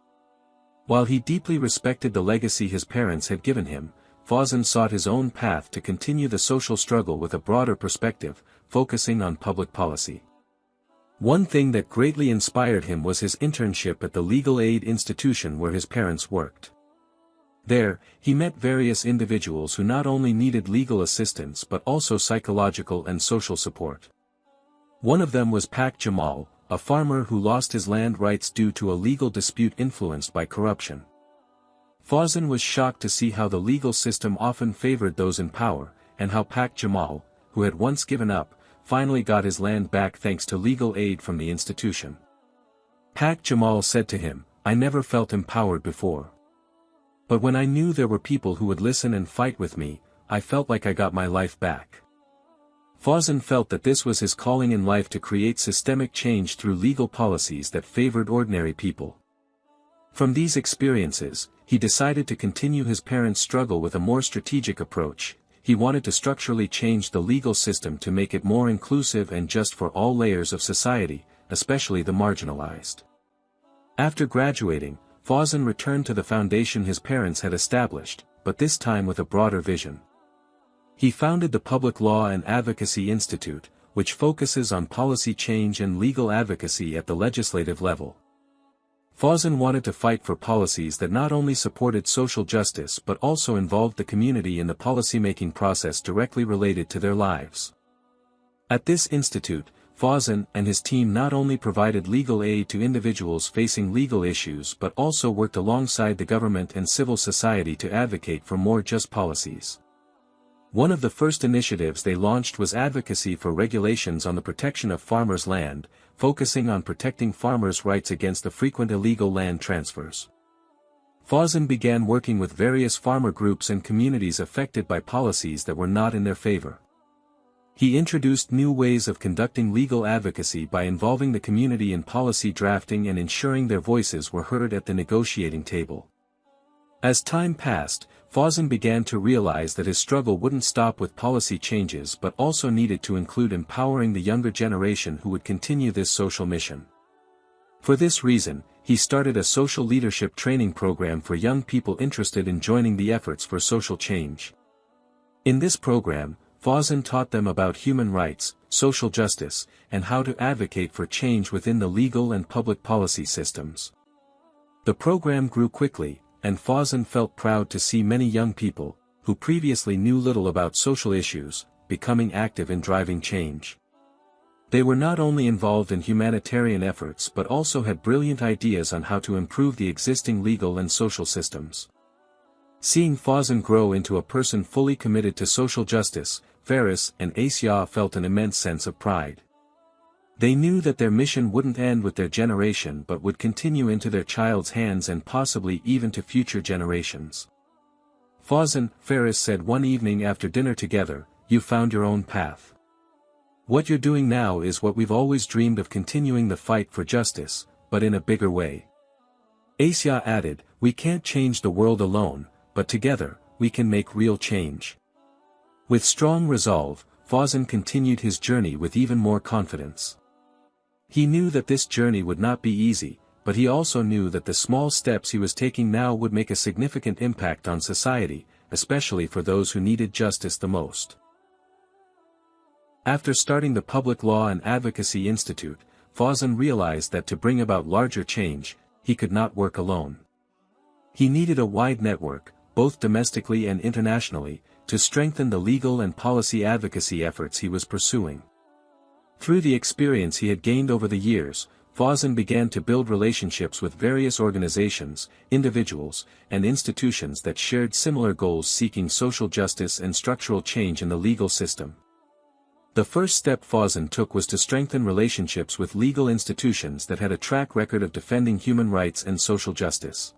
Speaker 1: While he deeply respected the legacy his parents had given him, Fawzan sought his own path to continue the social struggle with a broader perspective, focusing on public policy. One thing that greatly inspired him was his internship at the legal aid institution where his parents worked. There, he met various individuals who not only needed legal assistance but also psychological and social support. One of them was Pak Jamal, a farmer who lost his land rights due to a legal dispute influenced by corruption. Fawzan was shocked to see how the legal system often favored those in power, and how Pak Jamal, who had once given up, finally got his land back thanks to legal aid from the institution. Pak Jamal said to him, "I never felt empowered before. But when I knew there were people who would listen and fight with me, I felt like I got my life back." Fawzan felt that this was his calling in life, to create systemic change through legal policies that favored ordinary people. From these experiences, he decided to continue his parents' struggle with a more strategic approach. He wanted to structurally change the legal system to make it more inclusive and just for all layers of society, especially the marginalized. After graduating, Fawzan returned to the foundation his parents had established, but this time with a broader vision. He founded the Public Law and Advocacy Institute, which focuses on policy change and legal advocacy at the legislative level. Fawzan wanted to fight for policies that not only supported social justice but also involved the community in the policymaking process directly related to their lives. At this institute, Fawzan and his team not only provided legal aid to individuals facing legal issues but also worked alongside the government and civil society to advocate for more just policies. One of the first initiatives they launched was advocacy for regulations on the protection of farmers' land, focusing on protecting farmers' rights against the frequent illegal land transfers. Fawzan began working with various farmer groups and communities affected by policies that were not in their favor. He introduced new ways of conducting legal advocacy by involving the community in policy drafting and ensuring their voices were heard at the negotiating table. As time passed, Fawzan began to realize that his struggle wouldn't stop with policy changes but also needed to include empowering the younger generation who would continue this social mission. For this reason, he started a social leadership training program for young people interested in joining the efforts for social change. In this program, Fawzan taught them about human rights, social justice, and how to advocate for change within the legal and public policy systems. The program grew quickly, and Fawzan felt proud to see many young people, who previously knew little about social issues, becoming active in driving change. They were not only involved in humanitarian efforts but also had brilliant ideas on how to improve the existing legal and social systems. Seeing Fawzan grow into a person fully committed to social justice, Faris and Asya felt an immense sense of pride. They knew that their mission wouldn't end with their generation but would continue into their child's hands and possibly even to future generations. Fawzan, Faris said one evening after dinner together, you've found your own path. What you're doing now is what we've always dreamed of, continuing the fight for justice, but in a bigger way." Asia added, "We can't change the world alone, but together, we can make real change." With strong resolve, Fawzan continued his journey with even more confidence. He knew that this journey would not be easy, but he also knew that the small steps he was taking now would make a significant impact on society, especially for those who needed justice the most. After starting the Public Law and Advocacy Institute, Fawzan realized that to bring about larger change, he could not work alone. He needed a wide network, both domestically and internationally, to strengthen the legal and policy advocacy efforts he was pursuing. Through the experience he had gained over the years, Fawzan began to build relationships with various organizations, individuals, and institutions that shared similar goals, seeking social justice and structural change in the legal system. The first step Fawzan took was to strengthen relationships with legal institutions that had a track record of defending human rights and social justice.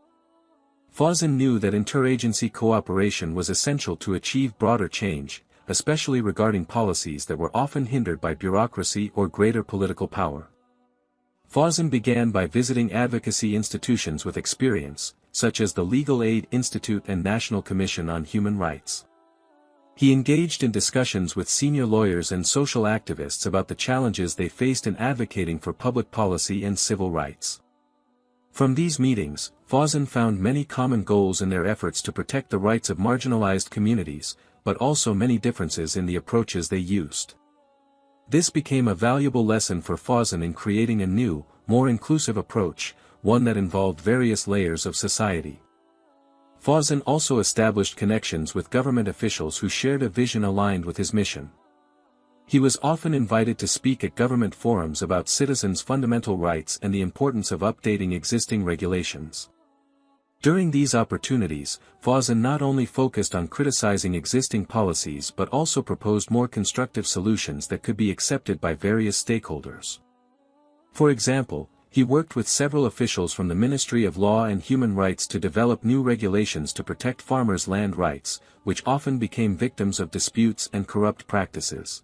Speaker 1: Fawzan knew that interagency cooperation was essential to achieve broader change, especially regarding policies that were often hindered by bureaucracy or greater political power. Fawzan began by visiting advocacy institutions with experience, such as the Legal Aid Institute and National Commission on Human Rights. He engaged in discussions with senior lawyers and social activists about the challenges they faced in advocating for public policy and civil rights. From these meetings, Fawzan found many common goals in their efforts to protect the rights of marginalized communities, but also many differences in the approaches they used. This became a valuable lesson for Fawzan in creating a new, more inclusive approach, one that involved various layers of society. Fawzan also established connections with government officials who shared a vision aligned with his mission. He was often invited to speak at government forums about citizens' fundamental rights and the importance of updating existing regulations. During these opportunities, Fawzan not only focused on criticizing existing policies but also proposed more constructive solutions that could be accepted by various stakeholders. For example, he worked with several officials from the Ministry of Law and Human Rights to develop new regulations to protect farmers' land rights, which often became victims of disputes and corrupt practices.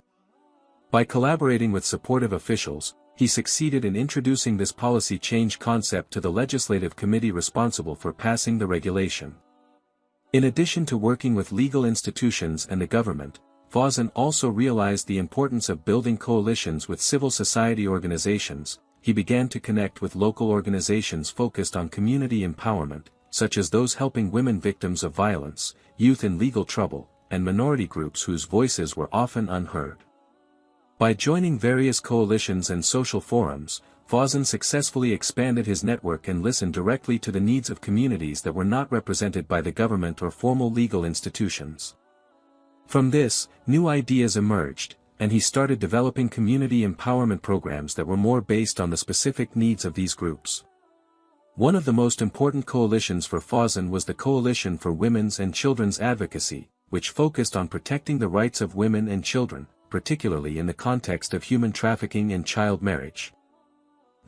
Speaker 1: By collaborating with supportive officials, he succeeded in introducing this policy change concept to the legislative committee responsible for passing the regulation. In addition to working with legal institutions and the government, Fawzan also realized the importance of building coalitions with civil society organizations. He began to connect with local organizations focused on community empowerment, such as those helping women victims of violence, youth in legal trouble, and minority groups whose voices were often unheard. By joining various coalitions and social forums, Fawzan successfully expanded his network and listened directly to the needs of communities that were not represented by the government or formal legal institutions. From this, new ideas emerged, and he started developing community empowerment programs that were more based on the specific needs of these groups. One of the most important coalitions for Fawzan was the Coalition for Women's and Children's Advocacy, which focused on protecting the rights of women and children, particularly in the context of human trafficking and child marriage.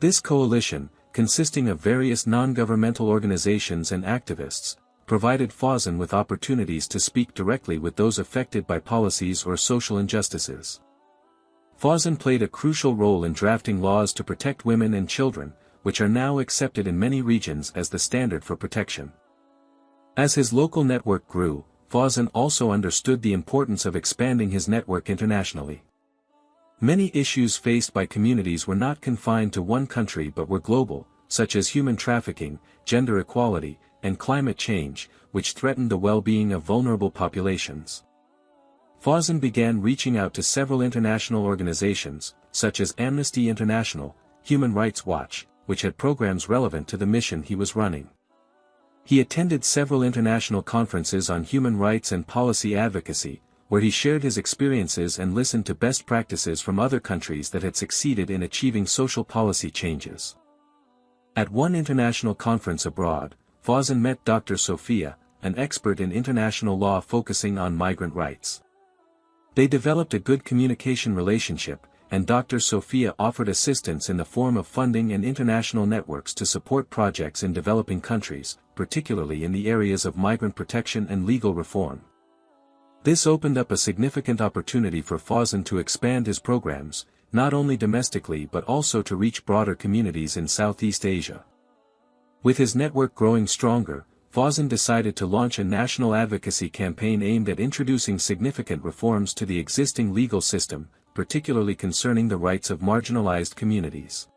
Speaker 1: This coalition, consisting of various non-governmental organizations and activists, provided Fawzan with opportunities to speak directly with those affected by policies or social injustices. Fawzan played a crucial role in drafting laws to protect women and children, which are now accepted in many regions as the standard for protection. As his local network grew, Fawzan also understood the importance of expanding his network internationally. Many issues faced by communities were not confined to one country but were global, such as human trafficking, gender equality, and climate change, which threatened the well-being of vulnerable populations. Fawzan began reaching out to several international organizations, such as Amnesty International, Human Rights Watch, which had programs relevant to the mission he was running. He attended several international conferences on human rights and policy advocacy, where he shared his experiences and listened to best practices from other countries that had succeeded in achieving social policy changes. At one international conference abroad, Fawzan met Dr. Sophia, an expert in international law focusing on migrant rights. They developed a good communication relationship, and Dr. Sophia offered assistance in the form of funding and international networks to support projects in developing countries, particularly in the areas of migrant protection and legal reform. This opened up a significant opportunity for Fawzan to expand his programs, not only domestically but also to reach broader communities in Southeast Asia. With his network growing stronger, Fawzan decided to launch a national advocacy campaign aimed at introducing significant reforms to the existing legal system, particularly concerning the rights of marginalized communities.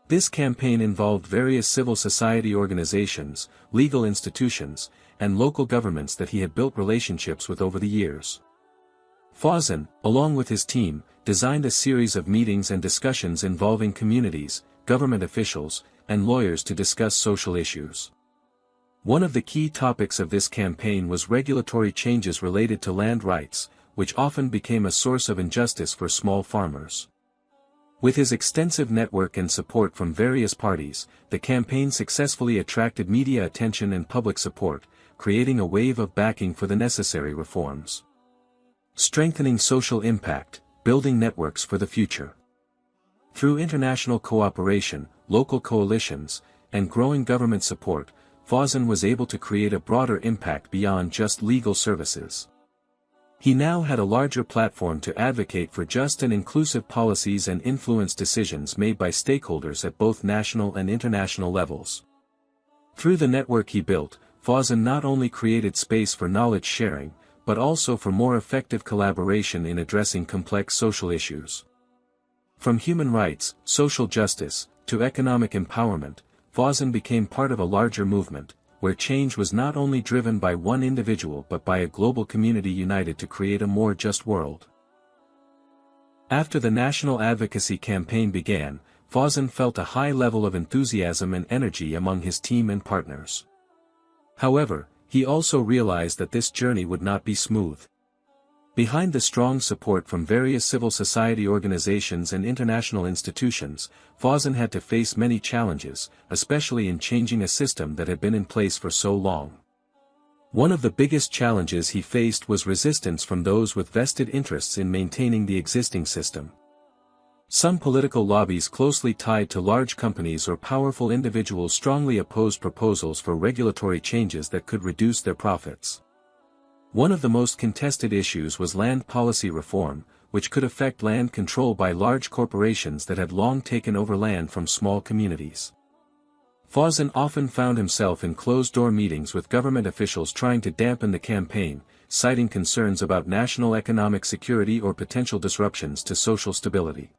Speaker 1: This campaign involved various civil society organizations, legal institutions, and local governments that he had built relationships with over the years. Fawzan, along with his team, designed a series of meetings and discussions involving communities, government officials, and lawyers to discuss social issues. One of the key topics of this campaign was regulatory changes related to land rights, which often became a source of injustice for small farmers. With his extensive network and support from various parties, the campaign successfully attracted media attention and public support, creating a wave of backing for the necessary reforms. Strengthening social impact, building networks for the future. Through international cooperation, local coalitions, and growing government support, Fawzan was able to create a broader impact beyond just legal services. He now had a larger platform to advocate for just and inclusive policies and influence decisions made by stakeholders at both national and international levels. Through the network he built, Fawzan not only created space for knowledge sharing, but also for more effective collaboration in addressing complex social issues. From human rights, social justice, to economic empowerment, Fawzan became part of a larger movement, where change was not only driven by one individual but by a global community united to create a more just world. After the national advocacy campaign began, Fawzan felt a high level of enthusiasm and energy among his team and partners. However, he also realized that this journey would not be smooth. Behind the strong support from various civil society organizations and international institutions, Fawzan had to face many challenges, especially in changing a system that had been in place for so long. One of the biggest challenges he faced was resistance from those with vested interests in maintaining the existing system. Some political lobbies closely tied to large companies or powerful individuals strongly opposed proposals for regulatory changes that could reduce their profits. One of the most contested issues was land policy reform, which could affect land control by large corporations that had long taken over land from small communities. Fawzan often found himself in closed-door meetings with government officials trying to dampen the campaign, citing concerns about national economic security or potential disruptions to social stability.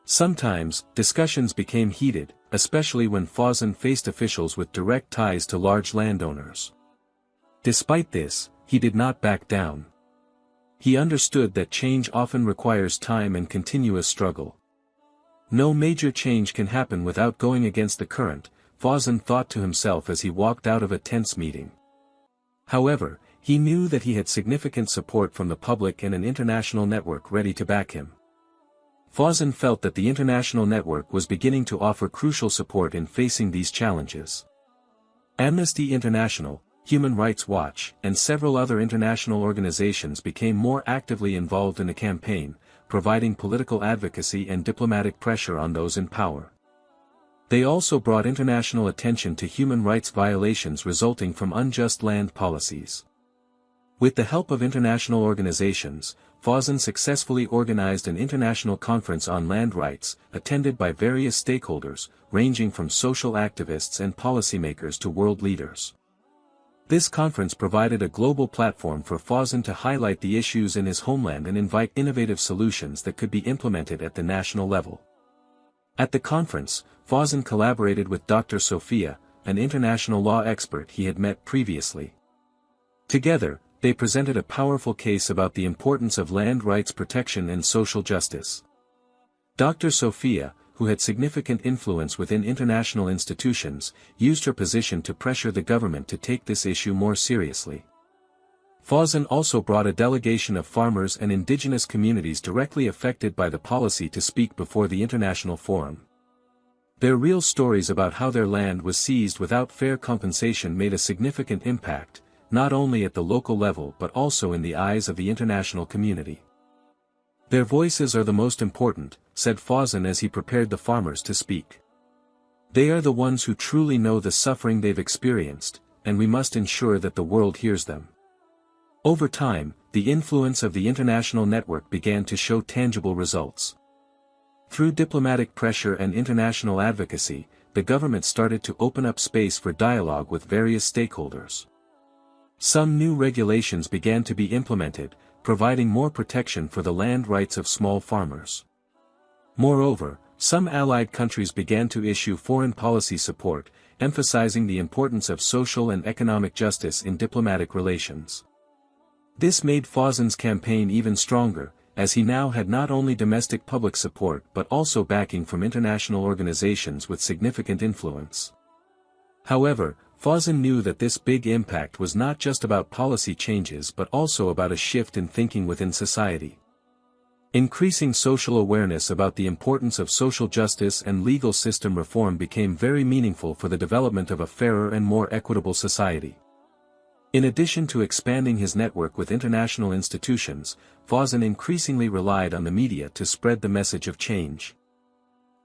Speaker 1: Sometimes, discussions became heated, especially when Fawzan faced officials with direct ties to large landowners. Despite this, he did not back down. He understood that change often requires time and continuous struggle. No major change can happen without going against the current, Fawzan thought to himself as he walked out of a tense meeting. However, he knew that he had significant support from the public and an international network ready to back him. Fawzan felt that the international network was beginning to offer crucial support in facing these challenges. Amnesty International, Human Rights Watch, and several other international organizations became more actively involved in the campaign, providing political advocacy and diplomatic pressure on those in power. They also brought international attention to human rights violations resulting from unjust land policies. With the help of international organizations, Fawzan successfully organized an international conference on land rights, attended by various stakeholders, ranging from social activists and policymakers to world leaders. This conference provided a global platform for Fawzan to highlight the issues in his homeland and invite innovative solutions that could be implemented at the national level. At the conference, Fawzan collaborated with Dr. Sophia, an international law expert he had met previously. Together, they presented a powerful case about the importance of land rights protection and social justice. Dr. Sophia, who had significant influence within international institutions, used her position to pressure the government to take this issue more seriously. Fawzan also brought a delegation of farmers and indigenous communities directly affected by the policy to speak before the international forum. Their real stories about how their land was seized without fair compensation made a significant impact, not only at the local level but also in the eyes of the international community. Their voices are the most important, said Fawzan as he prepared the farmers to speak. They are the ones who truly know the suffering they've experienced, and we must ensure that the world hears them. Over time, the influence of the international network began to show tangible results. Through diplomatic pressure and international advocacy, the government started to open up space for dialogue with various stakeholders. Some new regulations began to be implemented, providing more protection for the land rights of small farmers. Moreover, some allied countries began to issue foreign policy support, emphasizing the importance of social and economic justice in diplomatic relations. This made Fawzan's campaign even stronger, as he now had not only domestic public support but also backing from international organizations with significant influence. However, Fawzan knew that this big impact was not just about policy changes but also about a shift in thinking within society. Increasing social awareness about the importance of social justice and legal system reform became very meaningful for the development of a fairer and more equitable society. In addition to expanding his network with international institutions, Fawzan increasingly relied on the media to spread the message of change.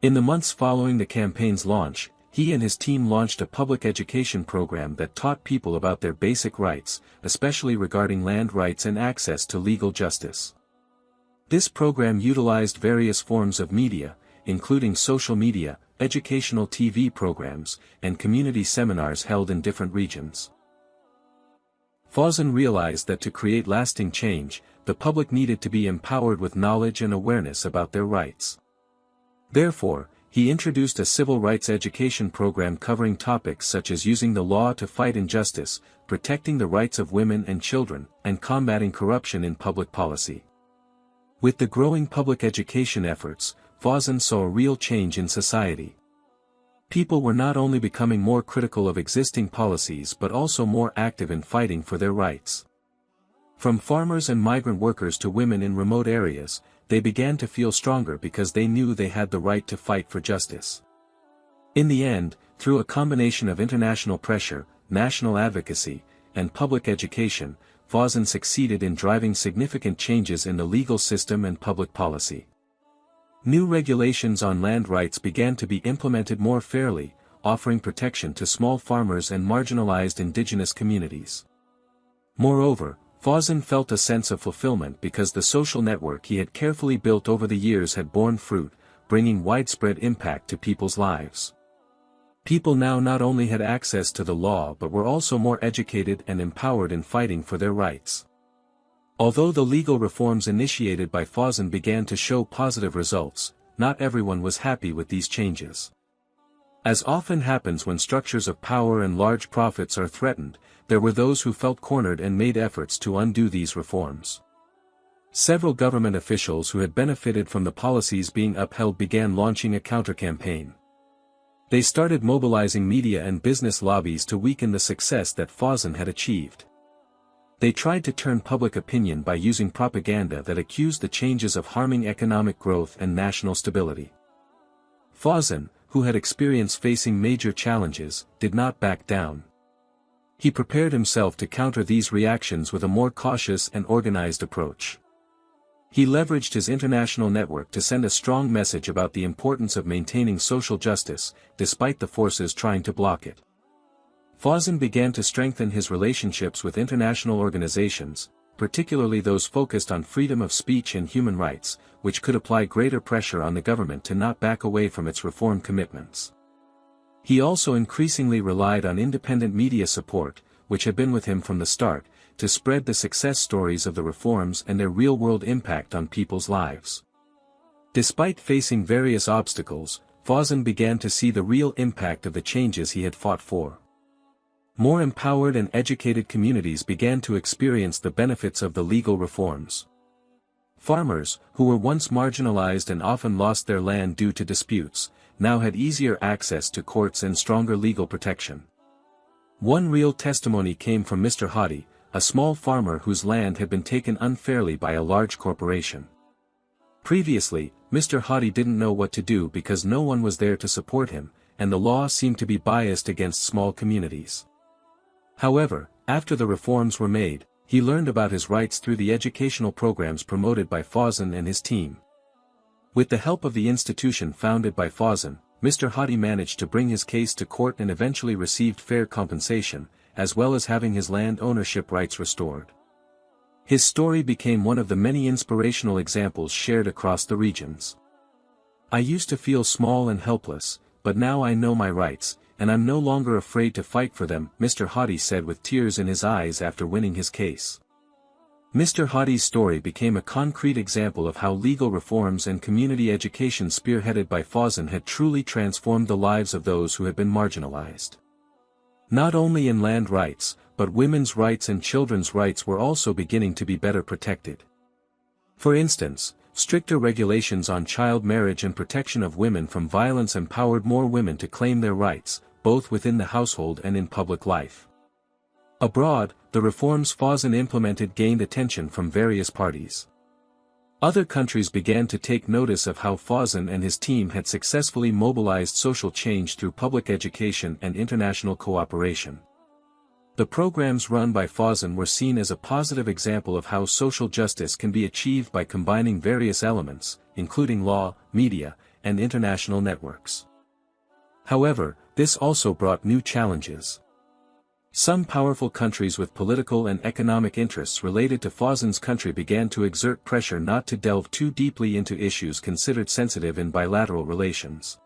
Speaker 1: In the months following the campaign's launch, he and his team launched a public education program that taught people about their basic rights, especially regarding land rights and access to legal justice. This program utilized various forms of media, including social media, educational TV programs, and community seminars held in different regions. Fawzan realized that to create lasting change, the public needed to be empowered with knowledge and awareness about their rights. Therefore, he introduced a civil rights education program covering topics such as using the law to fight injustice, protecting the rights of women and children, and combating corruption in public policy. With the growing public education efforts, Fawzan saw a real change in society. People were not only becoming more critical of existing policies but also more active in fighting for their rights. From farmers and migrant workers to women in remote areas, they began to feel stronger because they knew they had the right to fight for justice. In the end, through a combination of international pressure, national advocacy, and public education, Fawzan succeeded in driving significant changes in the legal system and public policy. New regulations on land rights began to be implemented more fairly, offering protection to small farmers and marginalized indigenous communities. Moreover, Fawzan felt a sense of fulfillment because the social network he had carefully built over the years had borne fruit, bringing widespread impact to people's lives. People now not only had access to the law but were also more educated and empowered in fighting for their rights. Although the legal reforms initiated by Fawzan began to show positive results, not everyone was happy with these changes. As often happens when structures of power and large profits are threatened, there were those who felt cornered and made efforts to undo these reforms. Several government officials who had benefited from the policies being upheld began launching a counter-campaign. They started mobilizing media and business lobbies to weaken the success that Fawzan had achieved. They tried to turn public opinion by using propaganda that accused the changes of harming economic growth and national stability. Fawzan, who had experience facing major challenges, did not back down. He prepared himself to counter these reactions with a more cautious and organized approach. He leveraged his international network to send a strong message about the importance of maintaining social justice, despite the forces trying to block it. Fawzan began to strengthen his relationships with international organizations, particularly those focused on freedom of speech and human rights, which could apply greater pressure on the government to not back away from its reform commitments. He also increasingly relied on independent media support, which had been with him from the start, to spread the success stories of the reforms and their real-world impact on people's lives. Despite facing various obstacles, Fawzan began to see the real impact of the changes he had fought for. More empowered and educated communities began to experience the benefits of the legal reforms. Farmers, who were once marginalized and often lost their land due to disputes, now had easier access to courts and stronger legal protection. One real testimony came from Mr. Hadi, a small farmer whose land had been taken unfairly by a large corporation. Previously, Mr. Hadi didn't know what to do because no one was there to support him, and the law seemed to be biased against small communities. However, after the reforms were made, he learned about his rights through the educational programs promoted by Fawzan and his team. With the help of the institution founded by Fawzan, Mr. Hadi managed to bring his case to court and eventually received fair compensation, as well as having his land ownership rights restored. His story became one of the many inspirational examples shared across the regions. "I used to feel small and helpless, but now I know my rights, and I'm no longer afraid to fight for them," Mr. Hadi said with tears in his eyes after winning his case. Mr. Hadi's story became a concrete example of how legal reforms and community education spearheaded by Fawzan had truly transformed the lives of those who had been marginalized. Not only in land rights, but women's rights and children's rights were also beginning to be better protected. For instance, stricter regulations on child marriage and protection of women from violence empowered more women to claim their rights, both within the household and in public life. Abroad, the reforms Fawzan implemented gained attention from various parties. Other countries began to take notice of how Fawzan and his team had successfully mobilized social change through public education and international cooperation. The programs run by Fawzan were seen as a positive example of how social justice can be achieved by combining various elements, including law, media, and international networks. However, this also brought new challenges. Some powerful countries with political and economic interests related to Fawzan's country began to exert pressure not to delve too deeply into issues considered sensitive in bilateral relations.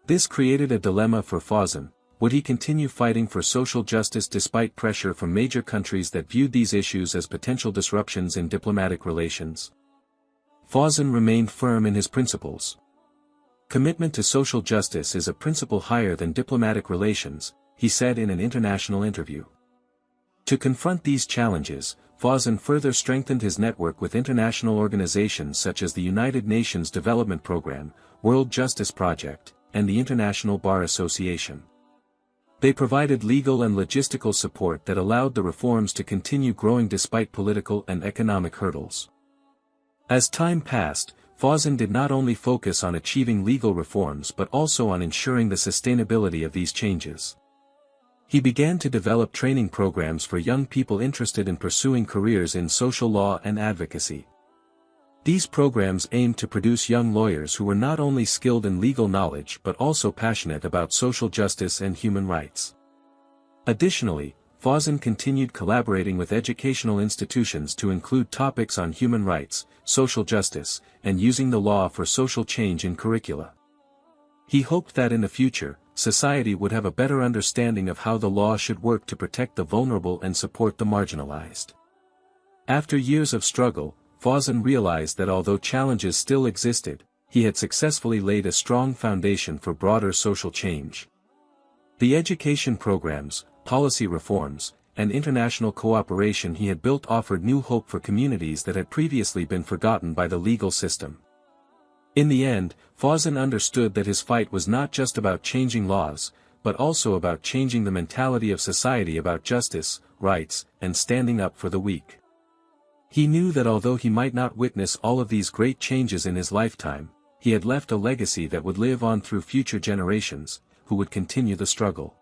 Speaker 1: This created a dilemma for Fawzan. Would he continue fighting for social justice despite pressure from major countries that viewed these issues as potential disruptions in diplomatic relations? Fawzan remained firm in his principles. "Commitment to social justice is a principle higher than diplomatic relations," he said in an international interview. To confront these challenges, Fawzan further strengthened his network with international organizations such as the United Nations Development Programme, World Justice Project, and the International Bar Association. They provided legal and logistical support that allowed the reforms to continue growing despite political and economic hurdles. As time passed, Fawzan did not only focus on achieving legal reforms but also on ensuring the sustainability of these changes. He began to develop training programs for young people interested in pursuing careers in social law and advocacy. These programs aimed to produce young lawyers who were not only skilled in legal knowledge but also passionate about social justice and human rights. Additionally, Fawzan continued collaborating with educational institutions to include topics on human rights, social justice, and using the law for social change in curricula. He hoped that in the future, society would have a better understanding of how the law should work to protect the vulnerable and support the marginalized. After years of struggle, Fawzan realized that although challenges still existed, he had successfully laid a strong foundation for broader social change. The education programs, policy reforms, and international cooperation he had built offered new hope for communities that had previously been forgotten by the legal system. In the end, Fawzan understood that his fight was not just about changing laws, but also about changing the mentality of society about justice, rights, and standing up for the weak. He knew that although he might not witness all of these great changes in his lifetime, he had left a legacy that would live on through future generations, who would continue the struggle.